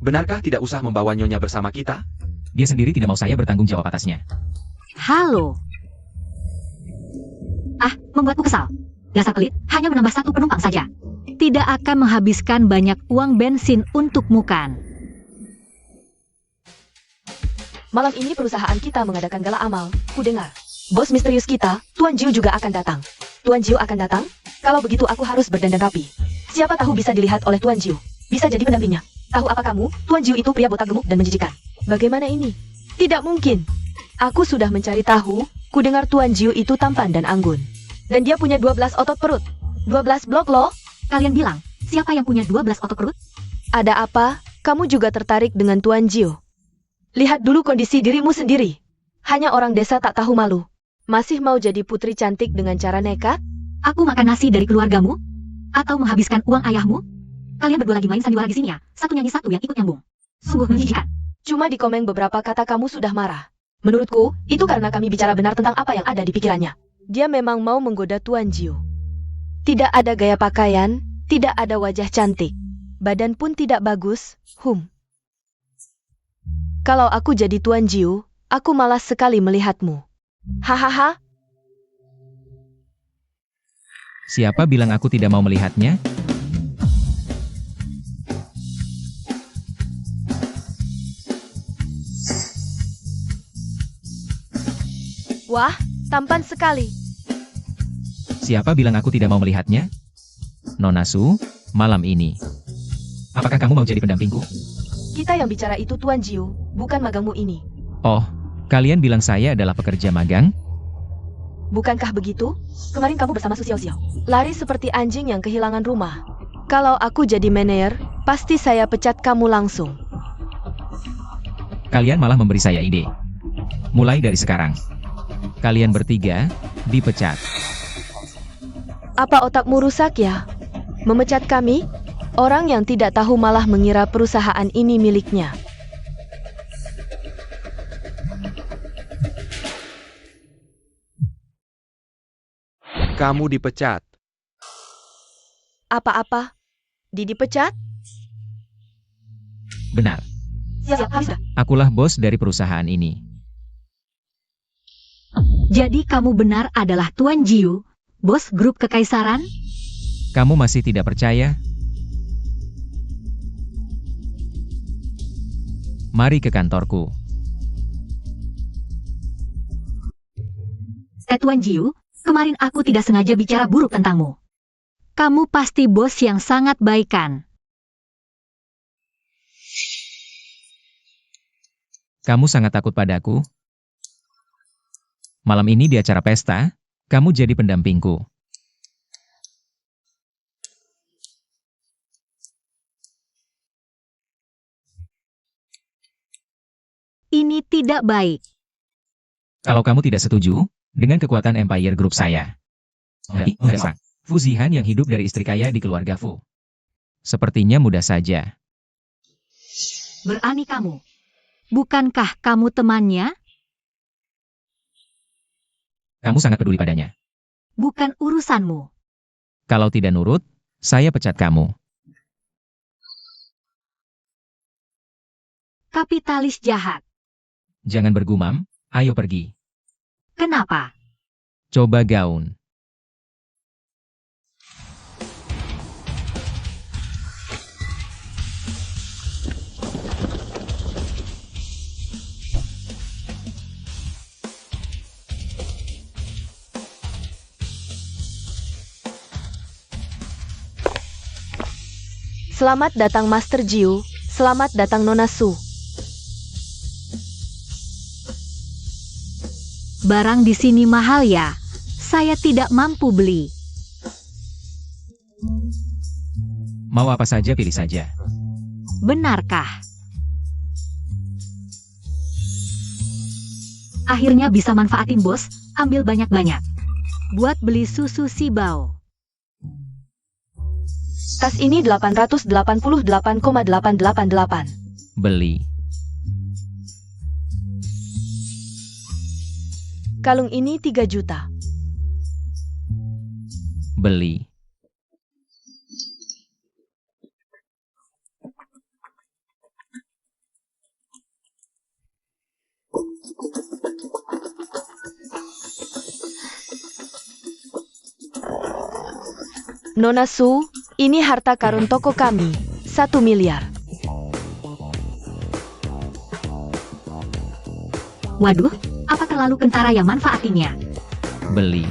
Benarkah tidak usah membawa nyonya bersama kita? Dia sendiri tidak mau saya bertanggung jawab atasnya. Halo. Membuatku kesal. Dasar pelit, hanya menambah satu penumpang saja. Tidak akan menghabiskan banyak uang bensin untukmu kan? Malam ini perusahaan kita mengadakan gala amal. Ku dengar. Bos misterius kita, Tuan Jiu juga akan datang. Tuan Jiu akan datang? Kalau begitu aku harus berdandan rapi. Siapa tahu bisa dilihat oleh Tuan Jiu. Bisa jadi pendampingnya. Tahu apa kamu? Tuan Jiu itu pria botak gemuk dan menjijikan. Bagaimana ini? Tidak mungkin. Aku sudah mencari tahu. Ku dengar Tuan Jiu itu tampan dan anggun. Dan dia punya 12 otot perut. 12 blok loh. Kalian bilang, siapa yang punya 12 otot perut? Ada apa? Kamu juga tertarik dengan Tuan Jiu? Lihat dulu kondisi dirimu sendiri. Hanya orang desa tak tahu malu. Masih mau jadi putri cantik dengan cara nekat? Aku makan nasi dari keluargamu? Atau menghabiskan uang ayahmu? Kalian berdua lagi main sandiwara di sini ya? Satu nyanyi satu yang ikut nyambung. Sungguh menjijikan. Cuma di komen beberapa kata kamu sudah marah. Menurutku, itu karena kami bicara benar tentang apa yang ada di pikirannya. Dia memang mau menggoda Tuan Jiu. Tidak ada gaya pakaian, tidak ada wajah cantik. Badan pun tidak bagus, Kalau aku jadi Tuan Jiu, aku malas sekali melihatmu. Hahaha. Siapa bilang aku tidak mau melihatnya? Wah, tampan sekali. Siapa bilang aku tidak mau melihatnya? Nona Su, malam ini. Apakah kamu mau jadi pendampingku? Kita yang bicara itu Tuan Jiu, bukan magangmu ini. Oh, kalian bilang saya adalah pekerja magang? Bukankah begitu? Kemarin kamu bersama Su Xiao Xiao. Lari seperti anjing yang kehilangan rumah. Kalau aku jadi manajer, pasti saya pecat kamu langsung. Kalian malah memberi saya ide. Mulai dari sekarang, kalian bertiga dipecat. Apa otakmu rusak ya? Memecat kami? Orang yang tidak tahu malah mengira perusahaan ini miliknya. Kamu dipecat. Apa-apa? Dipecat? Benar, Siap, sudah. akulah bos dari perusahaan ini. Jadi kamu benar adalah Tuan Jiu, bos grup kekaisaran? Kamu masih tidak percaya? Mari ke kantorku. Tuan Jiu, kemarin aku tidak sengaja bicara buruk tentangmu. Kamu pasti bos yang sangat baik kan? Kamu sangat takut padaku? Malam ini di acara pesta, kamu jadi pendampingku. Ini tidak baik. Kalau kamu tidak setuju, dengan kekuatan Empire Group saya. Sang Fu Zihan yang hidup dari istri kaya di keluarga Fu. Sepertinya mudah saja. Berani kamu. Bukankah kamu temannya? Kamu sangat peduli padanya. Bukan urusanmu. Kalau tidak nurut, saya pecat kamu. Kapitalis jahat. Jangan bergumam, ayo pergi. Kenapa? Coba gaun. Selamat datang Master Jiu, selamat datang Nona Su. Barang di sini mahal ya. Saya tidak mampu beli. Mau apa saja pilih saja. Benarkah? Akhirnya bisa manfaatin bos, ambil banyak-banyak. Buat beli susu Sibao. Tas ini 888,888. Beli. Kalung ini 3 juta. Beli. Nona Su, ini harta karun toko kami, 1 miliar. Waduh, apa terlalu kentara yang manfaatinnya? Beli.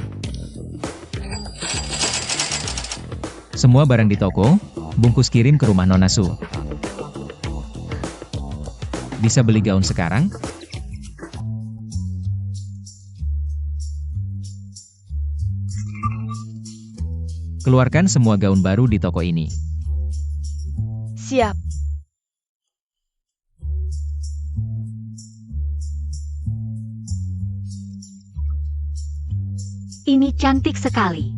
Semua barang di toko, bungkus kirim ke rumah Nona Su. Bisa beli gaun sekarang? Keluarkan semua gaun baru di toko ini. Siap. Ini cantik sekali.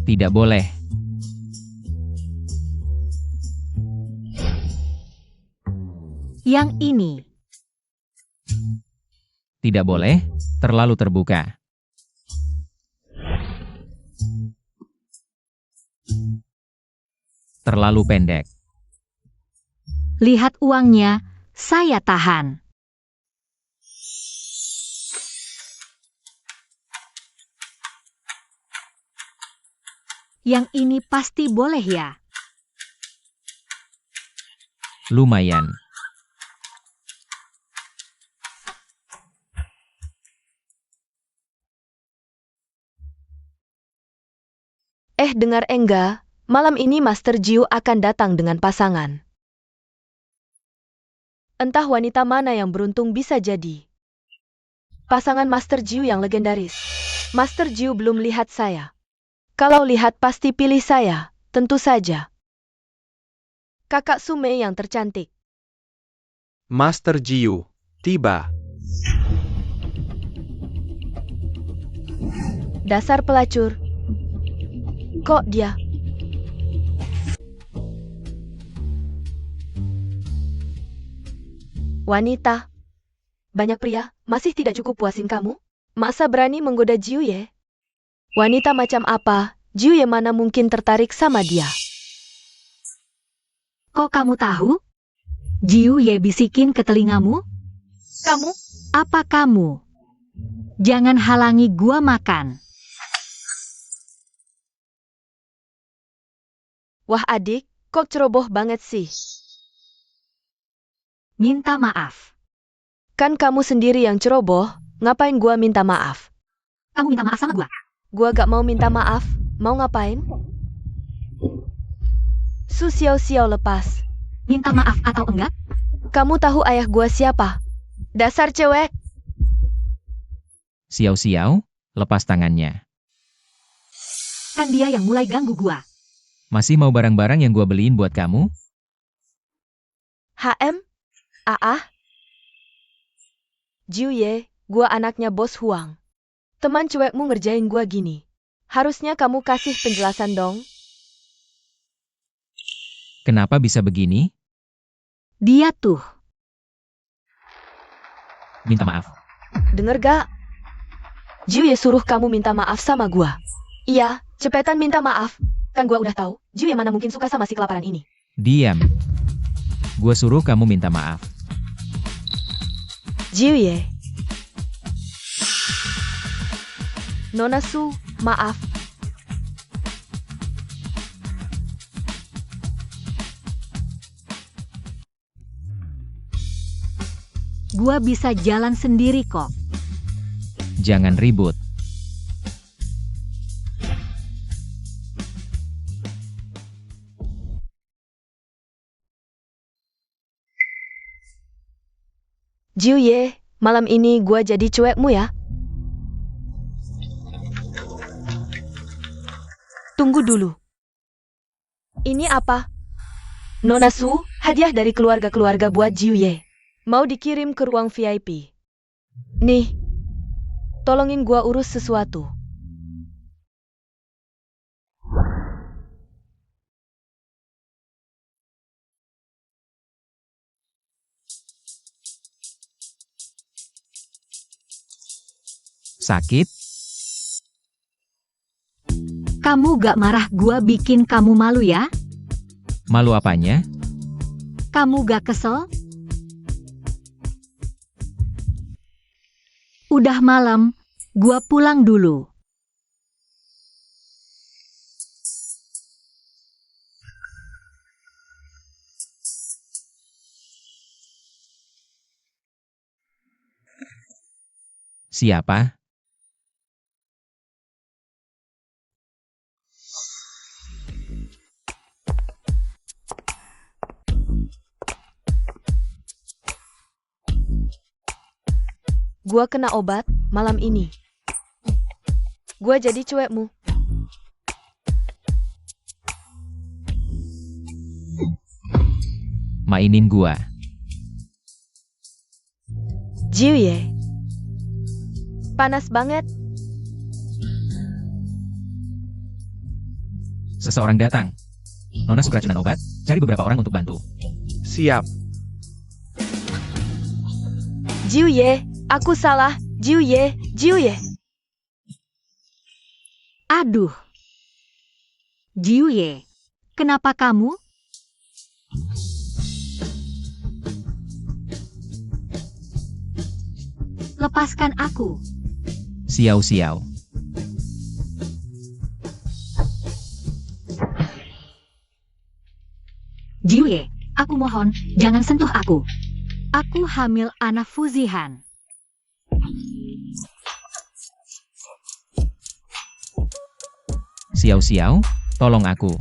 Tidak boleh. Yang ini. Tidak boleh, terlalu terbuka. Terlalu pendek. Lihat uangnya, saya tahan. Yang ini pasti boleh ya? Lumayan. Dengar Engga, malam ini Master Jiu akan datang dengan pasangan. Entah wanita mana yang beruntung bisa jadi pasangan Master Jiu yang legendaris. Master Jiu belum lihat saya. Kalau lihat pasti pilih saya, tentu saja. Kakak Sume yang tercantik. Master Jiu tiba. Dasar pelacur. Kok dia? Wanita. Banyak pria, masih tidak cukup puasin kamu? Masa berani menggoda Jiu Ye? Wanita macam apa, Jiu Ye mana mungkin tertarik sama dia? Kok kamu tahu? Jiu Ye bisikin ke telingamu? Kamu? Apa kamu? Jangan halangi gua makan. Wah adik, kok ceroboh banget sih? Minta maaf. Kan kamu sendiri yang ceroboh, ngapain gua minta maaf? kamu minta maaf sama gua. Gua gak mau minta maaf. Mau ngapain? Su Xiao lepas. Minta maaf atau enggak? Kamu tahu ayah gua siapa? Dasar cewek. Xiao, lepas tangannya. Kan dia yang mulai ganggu gua. Masih mau barang-barang yang gua beliin buat kamu? HM? AA? Jiuye, gua anaknya Bos Huang. Teman cuekmu ngerjain gua gini. Harusnya kamu kasih penjelasan dong. Kenapa bisa begini? Dia tuh. Minta maaf. Denger gak? Jiuye suruh kamu minta maaf sama gua. Iya, cepetan minta maaf. Kan gua udah tahu, Jiuye mana mungkin suka sama si kelaparan ini. Diam. Gua suruh kamu minta maaf. Jiuye. Nona Su, maaf. Gua bisa jalan sendiri kok. Jangan ribut. Jiuye, malam ini gua jadi cuekmu ya. Tunggu dulu. Ini apa? Nona Su, hadiah dari keluarga-keluarga buat Jiuye. Mau dikirim ke ruang VIP. Nih, tolongin gua urus sesuatu. Sakit? Kamu gak marah gua bikin kamu malu ya? Malu apanya? Kamu gak kesel? Udah malam, gua pulang dulu. Siapa? Gua kena obat malam ini. Gua jadi cuekmu. Mainin gua. Jiuye. Panas banget. Seseorang datang. Nona suka keracunan obat, cari beberapa orang untuk bantu. Siap. Jiuye, aku salah. Jiuye. Aduh. Jiuye, kenapa kamu? Lepaskan aku. Xiao. Jiuye, aku mohon, jangan sentuh aku. Aku hamil anak Fuzihan. Xiao, tolong aku.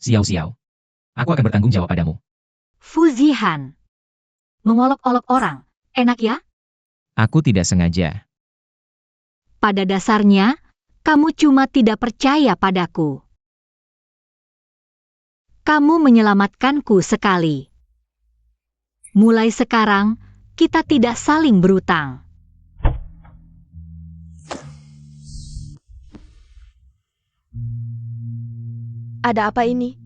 Xiao, aku akan bertanggung jawab padamu. Fuzihan. Mengolok-olok orang, enak ya? Aku tidak sengaja. Pada dasarnya, kamu cuma tidak percaya padaku. Kamu menyelamatkanku sekali. Mulai sekarang, kita tidak saling berutang. Ada apa ini?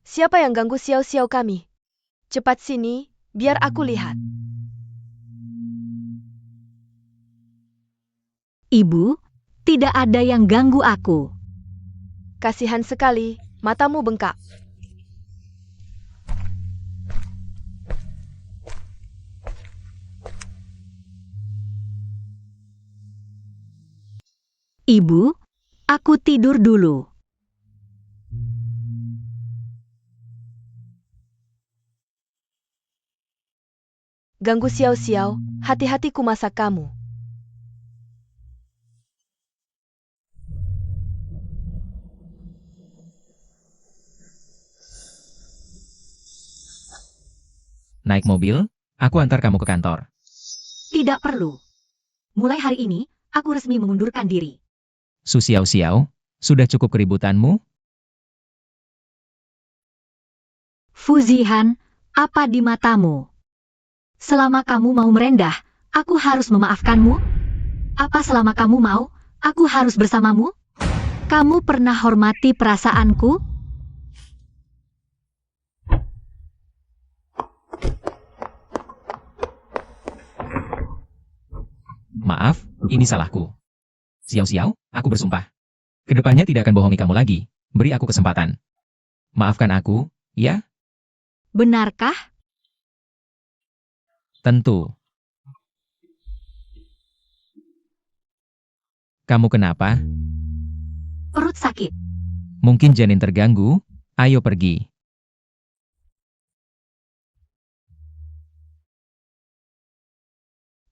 Siapa yang ganggu Xiao kami? Cepat sini, biar aku lihat. Ibu, tidak ada yang ganggu aku. Kasihan sekali, matamu bengkak. Ibu, aku tidur dulu. ganggu Xiao Xiao, hati-hati ku masak kamu. Naik mobil, aku antar kamu ke kantor. Tidak perlu. Mulai hari ini, aku resmi mengundurkan diri. Su Xiao Xiao, sudah cukup keributanmu? Fu Zihan, apa di matamu? Selama kamu mau merendah, aku harus memaafkanmu? Apa selama kamu mau, aku harus bersamamu? Kamu pernah hormati perasaanku? Maaf, ini salahku. Xiao Xiao, aku bersumpah. Kedepannya tidak akan bohongi kamu lagi. Beri aku kesempatan. Maafkan aku, ya? Benarkah? Tentu. Kamu kenapa? Perut sakit. Mungkin janin terganggu? Ayo pergi.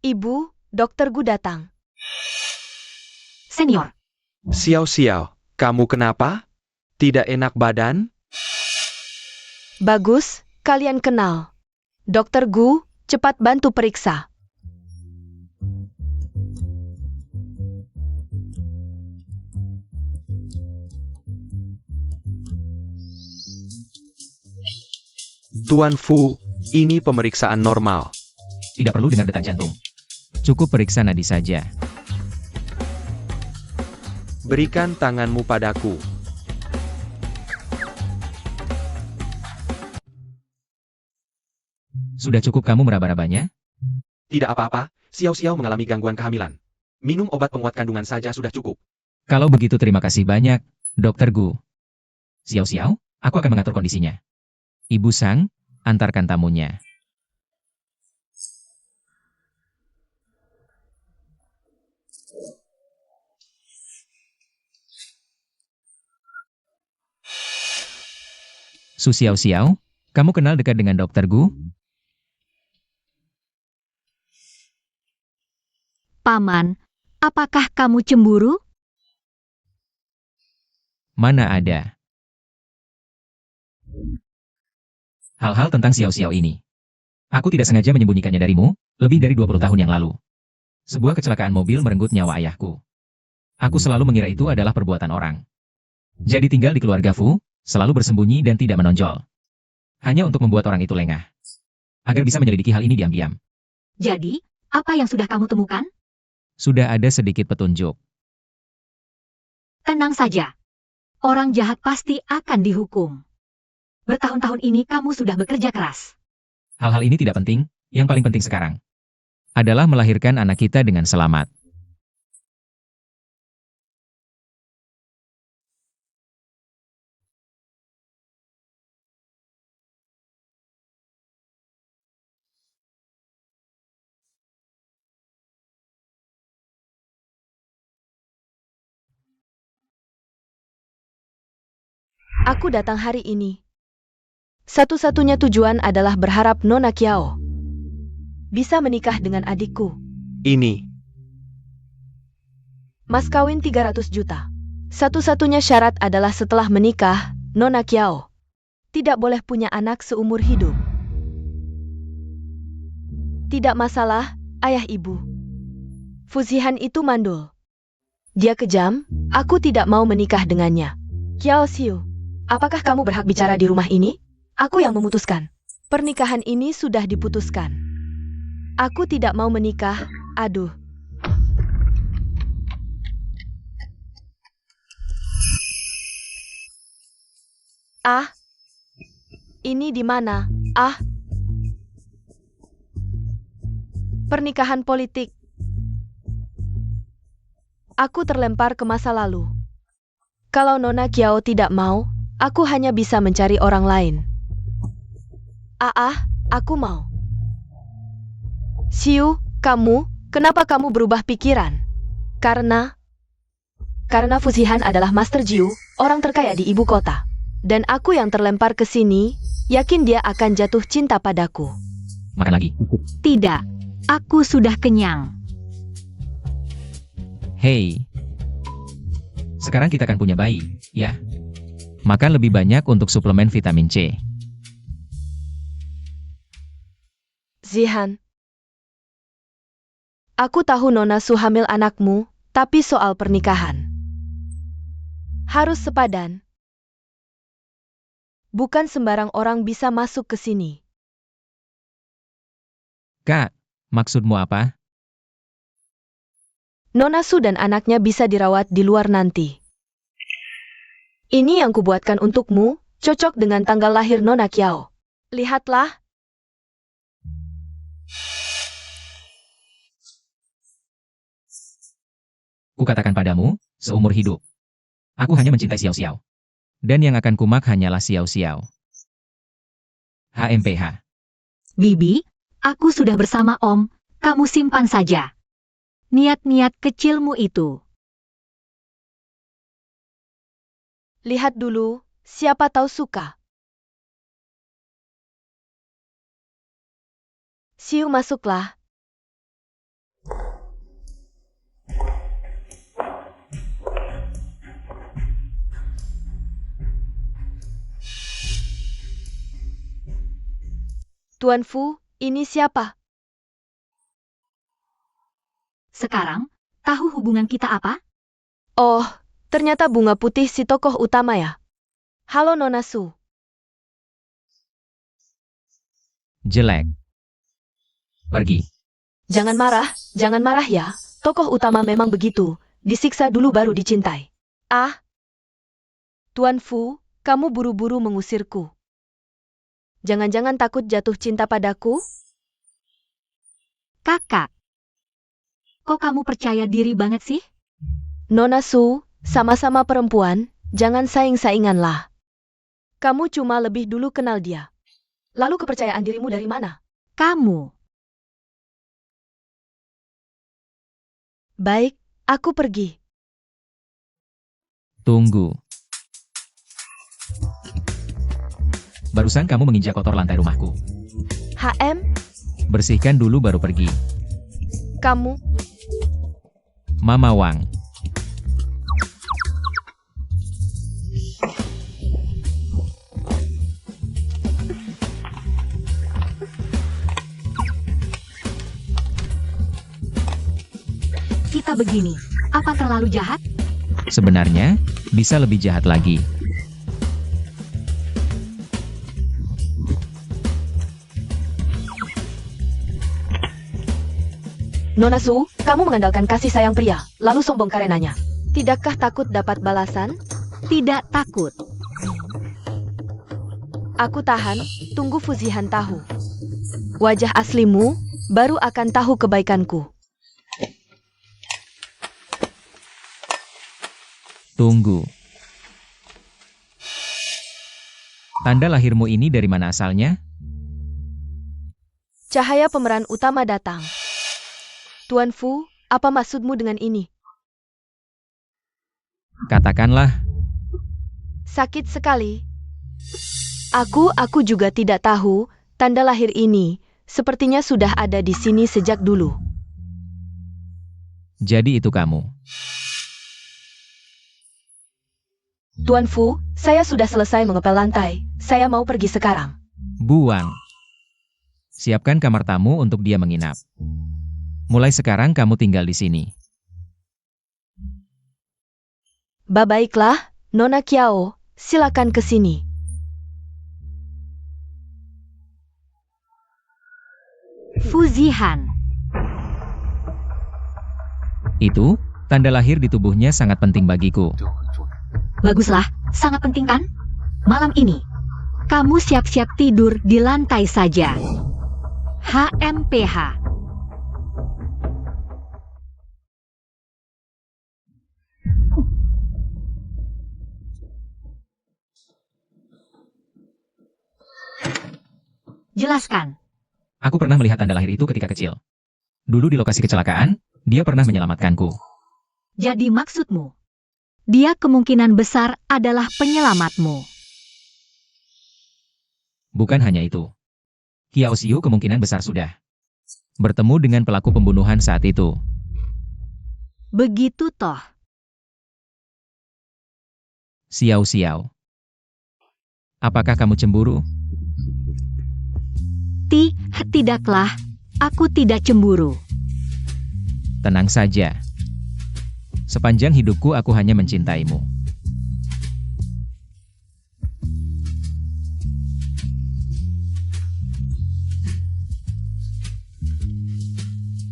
Ibu, dokter Gu datang. Senior, Xiao Xiao, kamu kenapa? Tidak enak badan? Bagus, kalian kenal. Dokter Gu, cepat bantu periksa. Tuan Fu, ini pemeriksaan normal. Tidak perlu dengar detak jantung. Cukup periksa nadi saja. Berikan tanganmu padaku. Sudah cukup kamu meraba-rabanya? Tidak apa-apa, Xiao Xiao mengalami gangguan kehamilan. Minum obat penguat kandungan saja sudah cukup. Kalau begitu terima kasih banyak, Dokter Gu. Xiao Xiao, aku akan mengatur kondisinya. Ibu Sang, antarkan tamunya. Su Xiao Xiao, kamu kenal dekat dengan Dokter Gu? Paman, apakah kamu cemburu? Mana ada. Hal-hal tentang Xiao Xiao ini. Aku tidak sengaja menyembunyikannya darimu, lebih dari 20 tahun yang lalu. Sebuah kecelakaan mobil merenggut nyawa ayahku. Aku selalu mengira itu adalah perbuatan orang. Jadi tinggal di keluarga Fu, selalu bersembunyi dan tidak menonjol. Hanya untuk membuat orang itu lengah. Agar bisa menyelidiki hal ini diam-diam. Jadi, apa yang sudah kamu temukan? Sudah ada sedikit petunjuk. Tenang saja. Orang jahat pasti akan dihukum. Bertahun-tahun ini kamu sudah bekerja keras. Hal-hal ini tidak penting, yang paling penting sekarang adalah melahirkan anak kita dengan selamat. Aku datang hari ini. Satu-satunya tujuan adalah berharap Nona Kiao bisa menikah dengan adikku. Ini, Mas kawin 300 juta. Satu-satunya syarat adalah setelah menikah, Nona Kiao tidak boleh punya anak seumur hidup. Tidak masalah, ayah ibu. Fuzihan itu mandul. Dia kejam, aku tidak mau menikah dengannya. Kiao Xiu, apakah kamu berhak bicara di rumah ini? Aku yang memutuskan. Pernikahan ini sudah diputuskan. Aku tidak mau menikah, aduh. Ah, ini di mana? Ah, pernikahan politik. Aku terlempar ke masa lalu. Kalau Nona Kiao tidak mau, aku hanya bisa mencari orang lain. Aku mau. Xiu, kenapa kamu berubah pikiran? Karena Fuzihan adalah Master Jiu, orang terkaya di ibu kota. Dan aku yang terlempar ke sini, yakin dia akan jatuh cinta padaku. Makan lagi. Tidak, aku sudah kenyang. Hei. Sekarang kita akan punya bayi, ya. Makan lebih banyak untuk suplemen vitamin C. Zihan. Aku tahu Nona Su hamil anakmu, tapi soal pernikahan harus sepadan. Bukan sembarang orang bisa masuk ke sini. Kak, maksudmu apa? Nona Su dan anaknya bisa dirawat di luar nanti. Ini yang kubuatkan untukmu, cocok dengan tanggal lahir Nona Kiao. Lihatlah. Kukatakan padamu, seumur hidup. Aku hanya mencintai Xiao Xiao. Dan yang akan kumak hanyalah Xiao Xiao. HMPH. Bibi, aku sudah bersama Om, kamu simpan saja. Niat-niat kecilmu itu. Lihat dulu, siapa tahu suka. Siu masuklah. Tuan Fu, ini siapa? Sekarang, tahu hubungan kita apa? Oh, ternyata Bunga Putih si tokoh utama ya. Halo Nona Su. Jelek. Pergi. Jangan marah ya. Tokoh utama memang begitu. Disiksa dulu baru dicintai. Ah. Tuan Fu, kamu buru-buru mengusirku. Jangan-jangan takut jatuh cinta padaku? Kakak. Kok kamu percaya diri banget sih? Nona Su, sama-sama perempuan, jangan saing-sainganlah. Kamu cuma lebih dulu kenal dia. Lalu kepercayaan dirimu dari mana? Kamu. Baik, aku pergi. Tunggu. Barusan kamu menginjak kotor lantai rumahku. HM, Bersihkan dulu baru pergi. kamu, Mama Wang. Kita begini, apa terlalu jahat? Sebenarnya, bisa lebih jahat lagi. Nona Su, kamu mengandalkan kasih sayang pria, lalu sombong karenanya. Tidakkah takut dapat balasan? Tidak takut. Aku tahan, tunggu Fuzihan tahu. Wajah aslimu, baru akan tahu kebaikanku. Tunggu. Tanda lahirmu ini dari mana asalnya? Cahaya pemeran utama datang. Tuan Fu, apa maksudmu dengan ini? Katakanlah, Sakit sekali. Aku juga tidak tahu, tanda lahir ini, sepertinya sudah ada di sini sejak dulu. jadi itu kamu. Tuan Fu, saya sudah selesai mengepel lantai, saya mau pergi sekarang. Buang. Siapkan kamar tamu untuk dia menginap. Mulai sekarang kamu tinggal di sini. Baiklah, Nona Kiao, silakan ke sini. Fuzihan. Itu, tanda lahir di tubuhnya sangat penting bagiku. Baguslah, sangat penting kan? Malam ini, kamu siap-siap tidur di lantai saja. HMPH. Jelaskan. Aku pernah melihat tanda lahir itu ketika kecil. Dulu di lokasi kecelakaan, dia pernah menyelamatkanku. Jadi maksudmu, dia kemungkinan besar adalah penyelamatmu. Bukan hanya itu. Kiao Xiu kemungkinan besar sudah bertemu dengan pelaku pembunuhan saat itu. Begitu toh. Xiao Xiao. Apakah kamu cemburu? Tidaklah. Aku tidak cemburu. Tenang saja. Sepanjang hidupku aku hanya mencintaimu.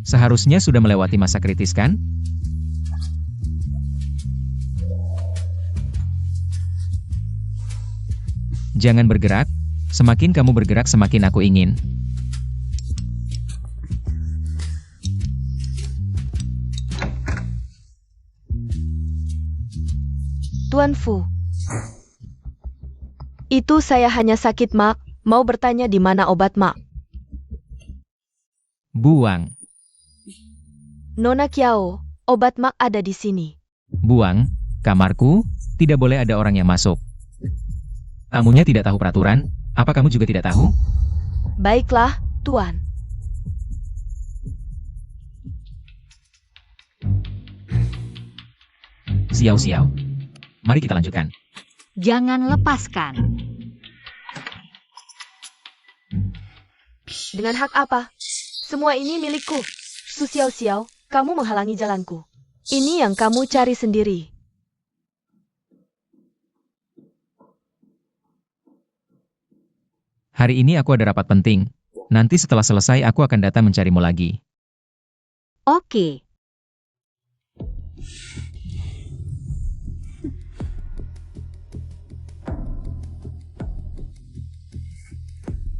Seharusnya sudah melewati masa kritis kan? Jangan bergerak, semakin kamu bergerak semakin aku ingin. Tuan Fu. Itu saya hanya sakit, Mak. Mau bertanya di mana obat, Mak? Buang, Nona Kiao, obat Mak ada di sini. buang, kamarku, tidak boleh ada orang yang masuk. Tamunya tidak tahu peraturan, apa kamu juga tidak tahu? Baiklah, Tuan. Xiao Xiao. Mari kita lanjutkan. Jangan lepaskan. Dengan hak apa? Semua ini milikku. Su Xiao Xiao, kamu menghalangi jalanku. Ini yang kamu cari sendiri. Hari ini aku ada rapat penting. Nanti setelah selesai aku akan datang mencarimu lagi. Oke.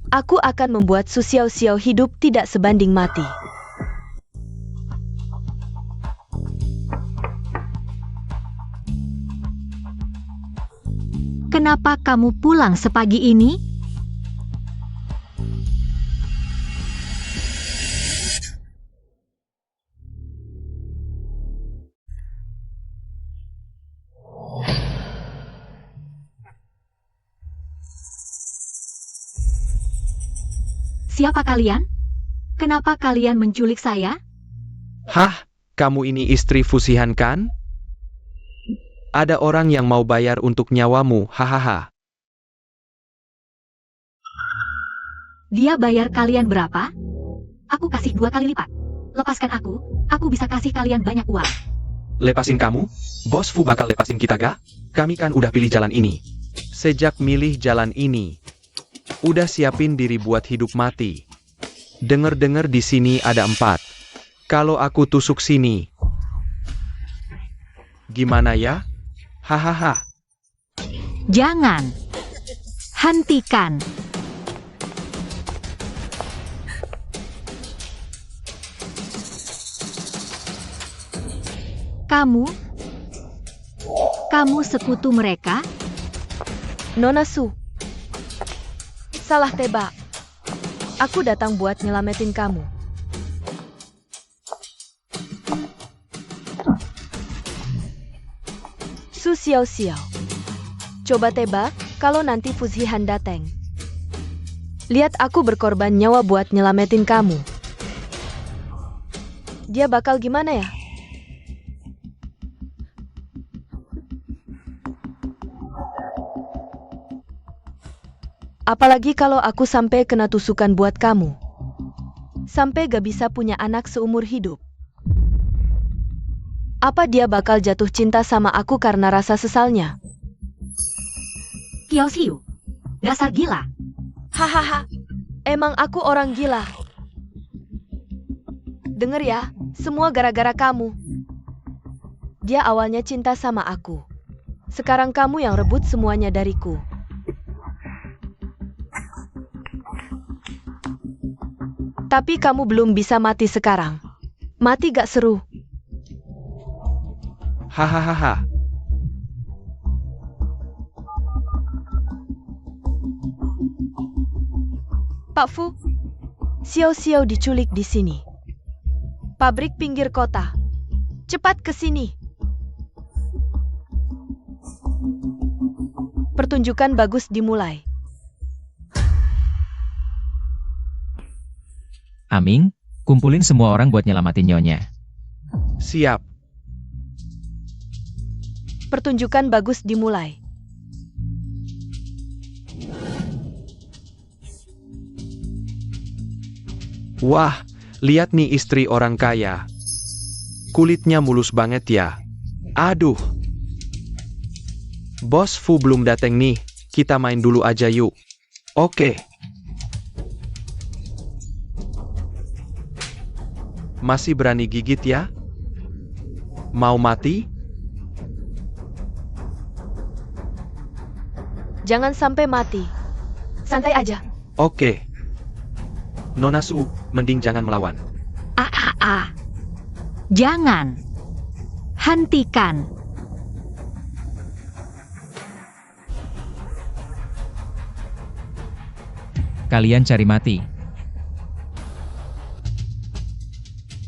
Aku akan membuat Su Xiao Xiao hidup tidak sebanding mati. Kenapa kamu pulang sepagi ini? Siapa kalian? Kenapa kalian menculik saya? Hah, kamu ini istri Fusihan kan? Ada orang yang mau bayar untuk nyawamu, hahaha. Dia bayar kalian berapa? Aku kasih 2 kali lipat. Lepaskan aku bisa kasih kalian banyak uang. Lepasin kamu? Bos Fu bakal lepasin kita ga? Kami kan udah pilih jalan ini. Sejak milih jalan ini, udah siapin diri buat hidup mati. Dengar-dengar di sini ada 4. Kalau aku tusuk sini, gimana ya? Hahaha. Jangan. Hentikan. Kamu sekutu mereka? Nona Su. Salah tebak. Aku datang buat nyelamatin kamu. Su Xiao Xiao. Coba tebak kalau nanti Fuzihan datang. Lihat aku berkorban nyawa buat nyelamatin kamu. Dia bakal gimana ya? Apalagi kalau aku sampai kena tusukan buat kamu. Sampai gak bisa punya anak seumur hidup. Apa dia bakal jatuh cinta sama aku karena rasa sesalnya? Kiao Xiu. Dasar gila. Hahaha, emang aku orang gila. Dengar ya, semua gara-gara kamu. Dia awalnya cinta sama aku. Sekarang kamu yang rebut semuanya dariku. Tapi kamu belum bisa mati sekarang. Mati gak seru. Hahaha. Pak Fu, Xiao Xiao diculik di sini. Pabrik pinggir kota. Cepat ke sini. Pertunjukan bagus dimulai. Aming, kumpulin semua orang buat nyelamatin Nyonya. Siap. Pertunjukan bagus dimulai. Wah, lihat nih istri orang kaya. Kulitnya mulus banget ya. Aduh. Bos Fu belum dateng nih, kita main dulu aja yuk. Oke. Masih berani gigit ya? Mau mati? Jangan sampai mati. Santai aja. Oke. Nona Su, mending jangan melawan. Jangan. Hentikan. Kalian cari mati.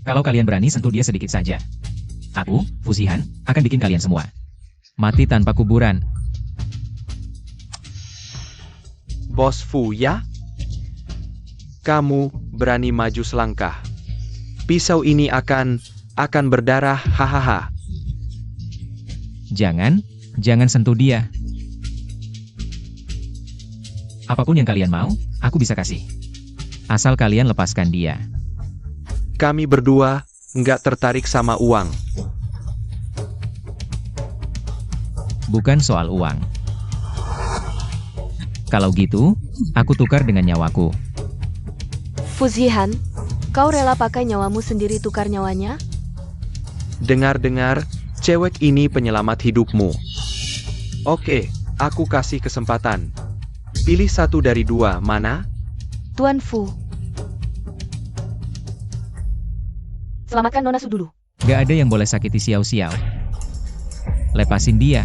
Kalau kalian berani sentuh dia sedikit saja, aku, Fuzihan, akan bikin kalian semua mati tanpa kuburan. Bos Fu ya? Kamu berani maju selangkah. Pisau ini akan berdarah, hahaha. Jangan sentuh dia. Apapun yang kalian mau, aku bisa kasih. Asal kalian lepaskan dia. Kami berdua nggak tertarik sama uang. Bukan soal uang. Kalau gitu, aku tukar dengan nyawaku. Fuzihan, kau rela pakai nyawamu sendiri tukar nyawanya? Dengar-dengar, cewek ini penyelamat hidupmu. Oke, aku kasih kesempatan. Pilih satu dari dua, mana? Tuan Fu. Selamatkan Nona Su dulu. Gak ada yang boleh sakiti Xiao Xiao. Lepasin dia.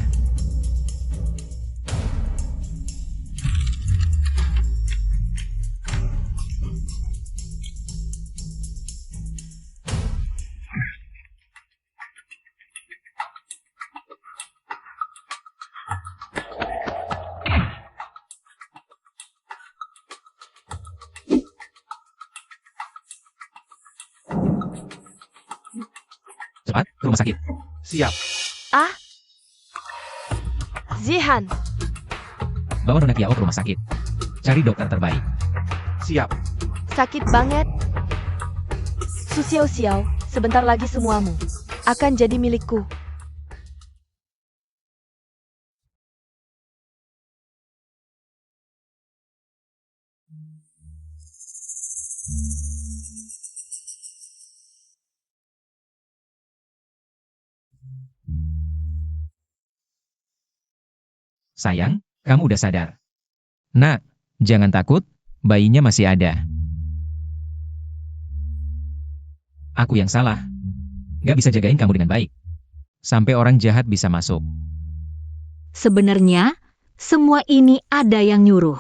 Cepat, ke rumah sakit. Siap. Ah? Zihan, Bawa Nona Kiao ke rumah sakit. Cari dokter terbaik. Siap. sakit banget. Su Xiao Xiao, sebentar lagi semuamu akan jadi milikku. Sayang, kamu udah sadar. Nak, jangan takut, bayinya masih ada. Aku yang salah. Gak bisa jagain kamu dengan baik. Sampai orang jahat bisa masuk. Sebenarnya, semua ini ada yang nyuruh.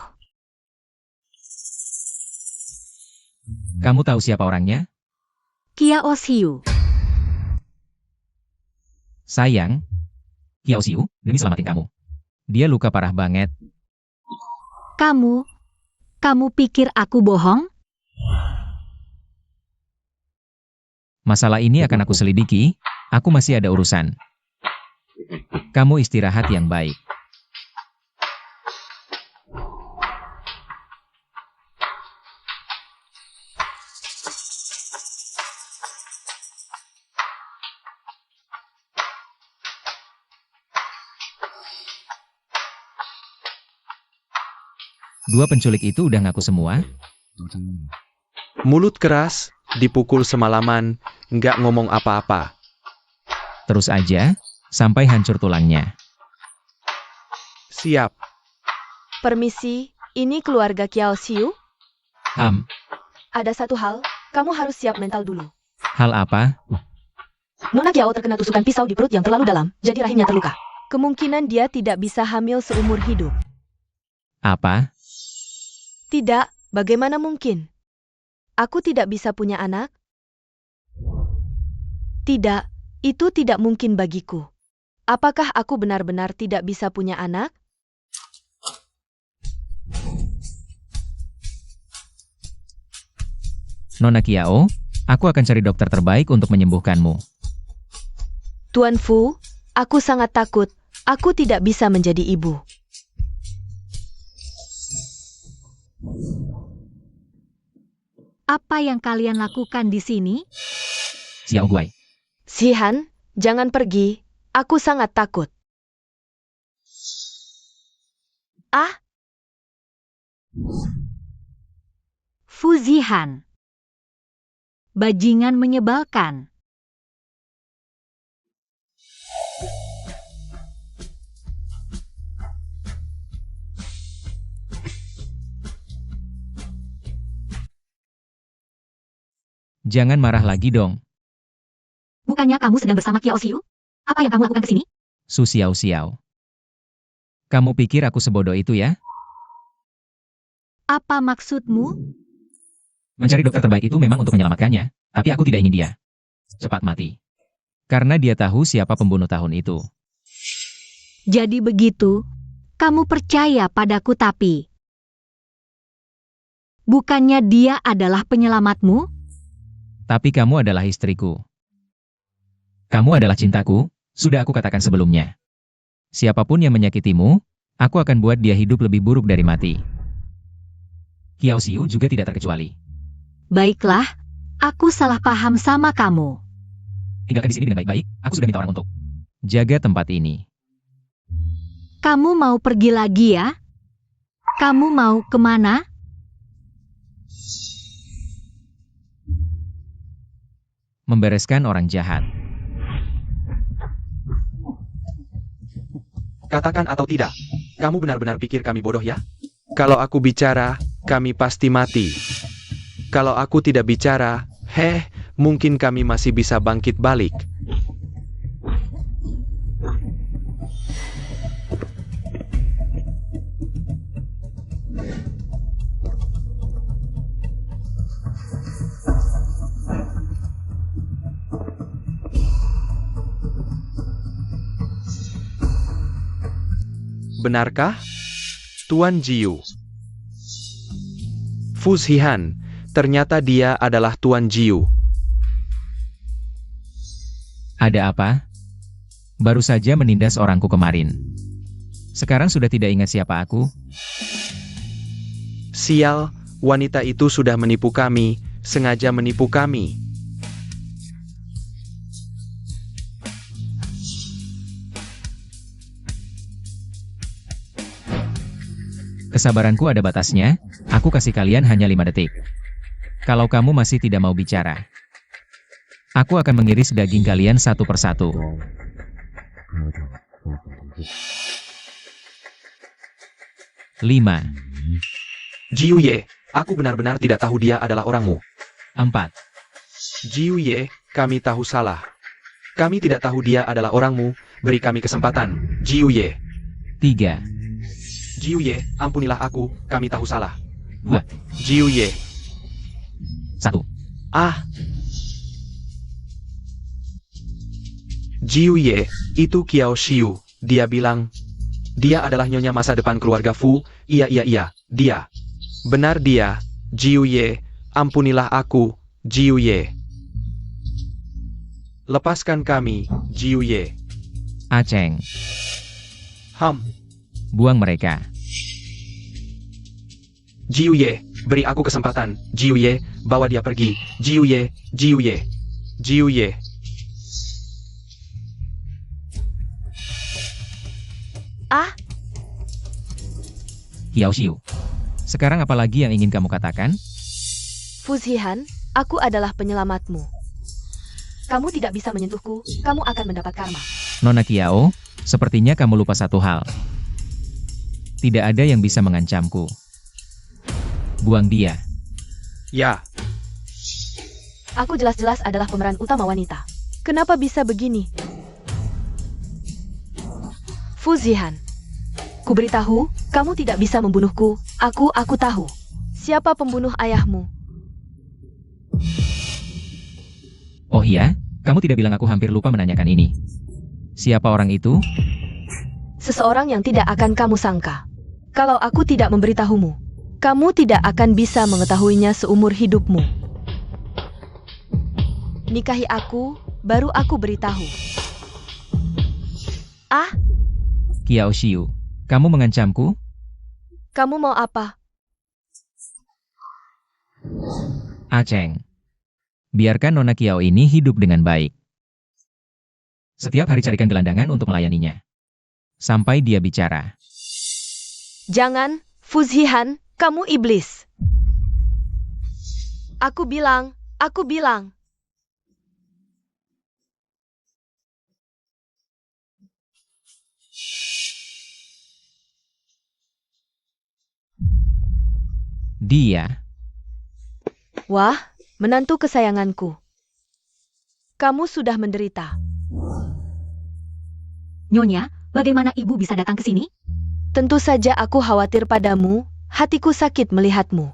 Kamu tahu siapa orangnya? Kiao Xiu. Sayang, Kiao Xiu, demi selamatin kamu. Dia luka parah banget. Kamu pikir aku bohong? Masalah ini akan aku selidiki, aku masih ada urusan. Kamu istirahat yang baik. Dua penculik itu udah ngaku semua. Mulut keras, dipukul semalaman, nggak ngomong apa-apa. Terus aja, sampai hancur tulangnya. Siap. Permisi, ini keluarga Kiao Xiu? Ada satu hal, kamu harus siap mental dulu. Hal apa? Nona Kiao terkena tusukan pisau di perut yang terlalu dalam, jadi rahimnya terluka. Kemungkinan dia tidak bisa hamil seumur hidup. Apa? Tidak, bagaimana mungkin? Aku tidak bisa punya anak? Tidak, itu tidak mungkin bagiku. Apakah aku benar-benar tidak bisa punya anak? Nona Kiao, aku akan cari dokter terbaik untuk menyembuhkanmu. Tuan Fu, aku sangat takut. Aku tidak bisa menjadi ibu. Apa yang kalian lakukan di sini? Xiao Guai. Sihan, jangan pergi. Aku sangat takut. Ah, Fu Zihan. Bajingan menyebalkan. Jangan marah lagi dong, Bukannya kamu sedang bersama Kiao Xiu? Apa yang kamu lakukan ke sini? Su Xiao Xiao. Kamu pikir aku sebodoh itu ya? Apa maksudmu? Mencari dokter terbaik itu memang untuk menyelamatkannya, tapi aku tidak ingin dia cepat mati. Karena dia tahu siapa pembunuh tahun itu. Jadi begitu, kamu percaya padaku tapi bukannya dia adalah penyelamatmu? Tapi kamu adalah istriku. Kamu adalah cintaku, sudah aku katakan sebelumnya. Siapapun yang menyakitimu, aku akan buat dia hidup lebih buruk dari mati. Kiao Xiu juga tidak terkecuali. Baiklah, aku salah paham sama kamu. Tinggalkan di sini dengan baik-baik, aku sudah minta orang untuk jaga tempat ini. Kamu mau pergi lagi ya? Kamu mau kemana? Membereskan orang jahat. Katakan atau tidak, kamu benar-benar pikir kami bodoh ya? Kalau aku bicara, kami pasti mati. Kalau aku tidak bicara, mungkin kami masih bisa bangkit balik. Benarkah, Tuan Jiu? Fu Zihan, ternyata dia adalah Tuan Jiu. Ada apa? Baru saja menindas orangku kemarin. Sekarang sudah tidak ingat siapa aku? Sial, wanita itu sudah menipu kami, sengaja menipu kami. Kesabaranku ada batasnya, aku kasih kalian hanya 5 detik. Kalau kamu masih tidak mau bicara, aku akan mengiris daging kalian satu persatu. 5, Jiu Ye, aku benar-benar tidak tahu dia adalah orangmu. 4, Jiu Ye, kami tahu salah. Kami tidak tahu dia adalah orangmu, beri kami kesempatan, Jiu Ye. 3, Jiu Ye, ampunilah aku, kami tahu salah. 2, Jiu Ye. 1. Ah. Jiu Ye, itu Kiao Xiu, dia bilang. Dia adalah nyonya masa depan keluarga Fu, iya, dia. Benar dia, Jiu Ye, ampunilah aku, Jiu Ye. Lepaskan kami, Jiu Ye. Aceng, buang mereka. Jiu Ye, beri aku kesempatan, Jiu Ye, bawa dia pergi, Jiu Ye, Jiu Ye. Jiu Ye. ah, Kiao Xiu. Sekarang apa lagi yang ingin kamu katakan? Fu Zihan, aku adalah penyelamatmu. Kamu tidak bisa menyentuhku, kamu akan mendapat karma. Nona Kiao, sepertinya kamu lupa satu hal. Tidak ada yang bisa mengancamku. Buang dia. Ya, Aku jelas-jelas adalah pemeran utama wanita. Kenapa bisa begini? Fu Zihan, ku beritahu, kamu tidak bisa membunuhku. Aku tahu. Siapa pembunuh ayahmu? Oh iya, kamu tidak bilang aku hampir lupa menanyakan ini. Siapa orang itu? Seseorang yang tidak akan kamu sangka. Kalau aku tidak memberitahumu, kamu tidak akan bisa mengetahuinya seumur hidupmu. nikahi aku, baru aku beritahu. Ah, Kiao Xiu, kamu mengancamku? kamu mau apa? Aceng. Biarkan Nona Kiao ini hidup dengan baik. Setiap hari carikan gelandangan untuk melayaninya. Sampai dia bicara. Jangan, Fuzihan, kamu iblis. Aku bilang. Dia. Wah, menantu kesayanganku. Kamu sudah menderita. Nyonya, bagaimana ibu bisa datang ke sini? Tentu saja aku khawatir padamu, hatiku sakit melihatmu.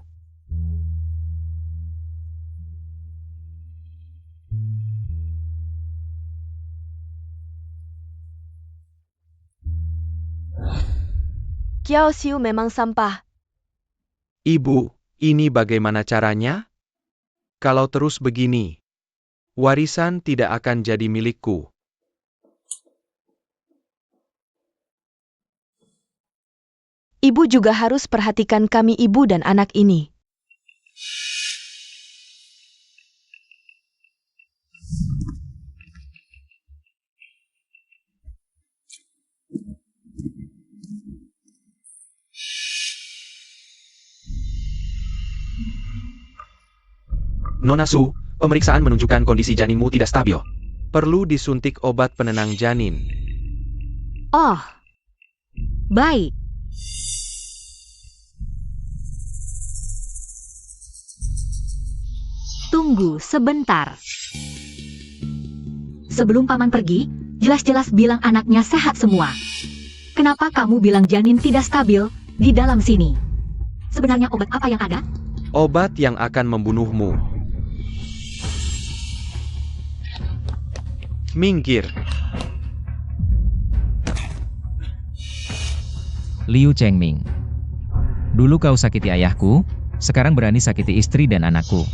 Kiao Xiu memang sampah. Ibu, ini bagaimana caranya? Kalau terus begini, warisan tidak akan jadi milikku. Ibu juga harus perhatikan kami ibu dan anak ini. Nona Su, pemeriksaan menunjukkan kondisi janinmu tidak stabil. Perlu disuntik obat penenang janin. Oh, baik. Tunggu sebentar. Sebelum paman pergi, jelas-jelas bilang anaknya sehat semua. Kenapa kamu bilang janin tidak stabil di dalam sini? Sebenarnya obat apa yang ada? Obat yang akan membunuhmu. Minggir. Liu Chengming. Dulu kau sakiti ayahku, sekarang berani sakiti istri dan anakku.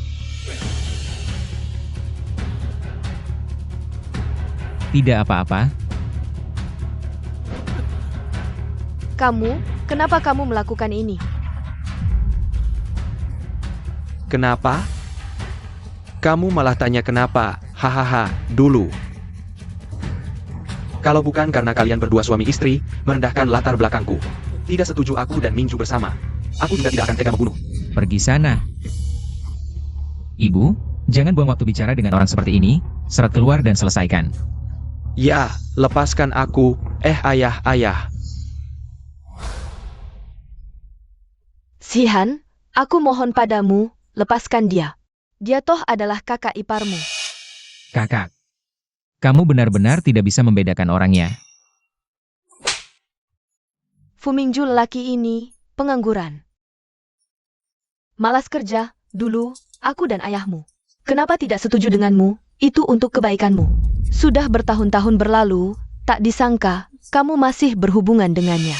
Tidak apa-apa. Kenapa kamu melakukan ini? Kenapa? Kamu malah tanya kenapa, hahaha, dulu. Kalau bukan karena kalian berdua suami istri, merendahkan latar belakangku. Tidak setuju aku dan Mingju bersama. Aku juga tidak akan tega membunuh. Pergi sana. Ibu, jangan buang waktu bicara dengan orang seperti ini, seret keluar dan selesaikan. Ya, lepaskan aku, ayah. Sihan, aku mohon padamu, lepaskan dia. Dia toh adalah kakak iparmu. Kakak. Kamu benar-benar tidak bisa membedakan orangnya. Fu Mingju lelaki ini, pengangguran. Malas kerja, dulu, aku dan ayahmu. Kenapa tidak setuju denganmu? Itu untuk kebaikanmu. Sudah bertahun-tahun berlalu, tak disangka, kamu masih berhubungan dengannya.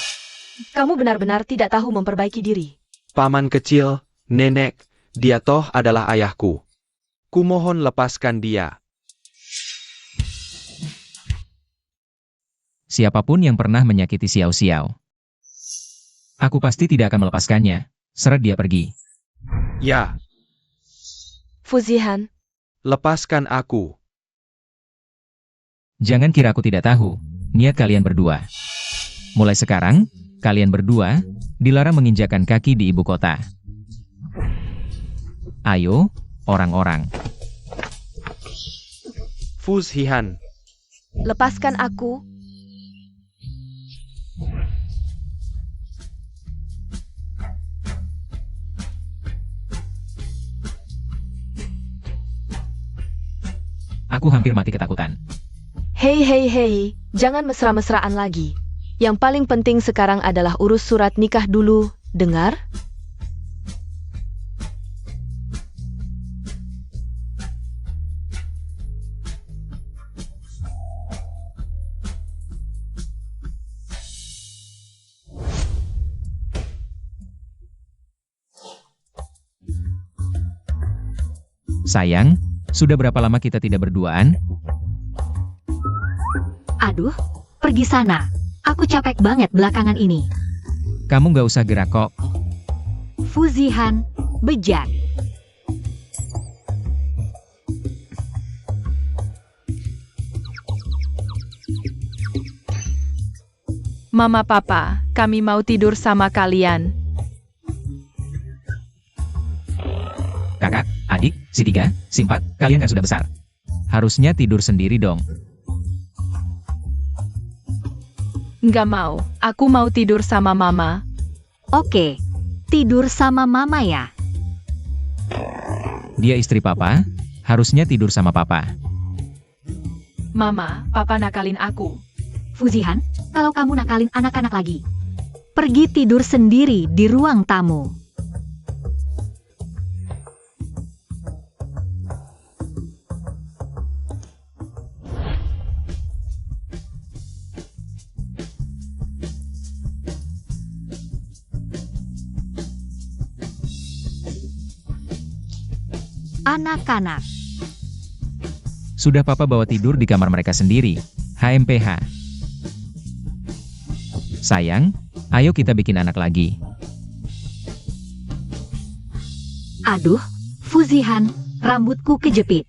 Kamu benar-benar tidak tahu memperbaiki diri. Paman kecil, nenek, dia toh adalah ayahku. Kumohon lepaskan dia. Siapapun yang pernah menyakiti Xiao Xiao, aku pasti tidak akan melepaskannya. Seret dia pergi. Ya, Fuzihan, lepaskan aku. Jangan kira aku tidak tahu niat kalian berdua. Mulai sekarang, kalian berdua dilarang menginjakan kaki di ibu kota. Ayo, orang-orang. Fuzihan, lepaskan aku. Aku hampir mati ketakutan. Hei, jangan mesra-mesraan lagi. Yang paling penting sekarang adalah urus surat nikah dulu, dengar? Sayang, Sudah berapa lama kita tidak berduaan? Aduh, pergi sana. Aku capek banget belakangan ini. Kamu gak usah gerak kok. Fuzihan, bejat. Mama Papa, kami mau tidur sama kalian. Kakak, adik, si tiga, si empat, kalian kan sudah besar. Harusnya tidur sendiri dong. Nggak mau, aku mau tidur sama Mama. Oke, tidur sama mama ya. Dia istri papa, harusnya tidur sama papa. Mama, Papa nakalin aku. Fuzihan, kalau kamu nakalin anak-anak lagi, pergi tidur sendiri di ruang tamu. Anak-anak, Sudah papa bawa tidur di kamar mereka sendiri. HMPH. Sayang, ayo kita bikin anak lagi. aduh, Fuzihan, rambutku kejepit.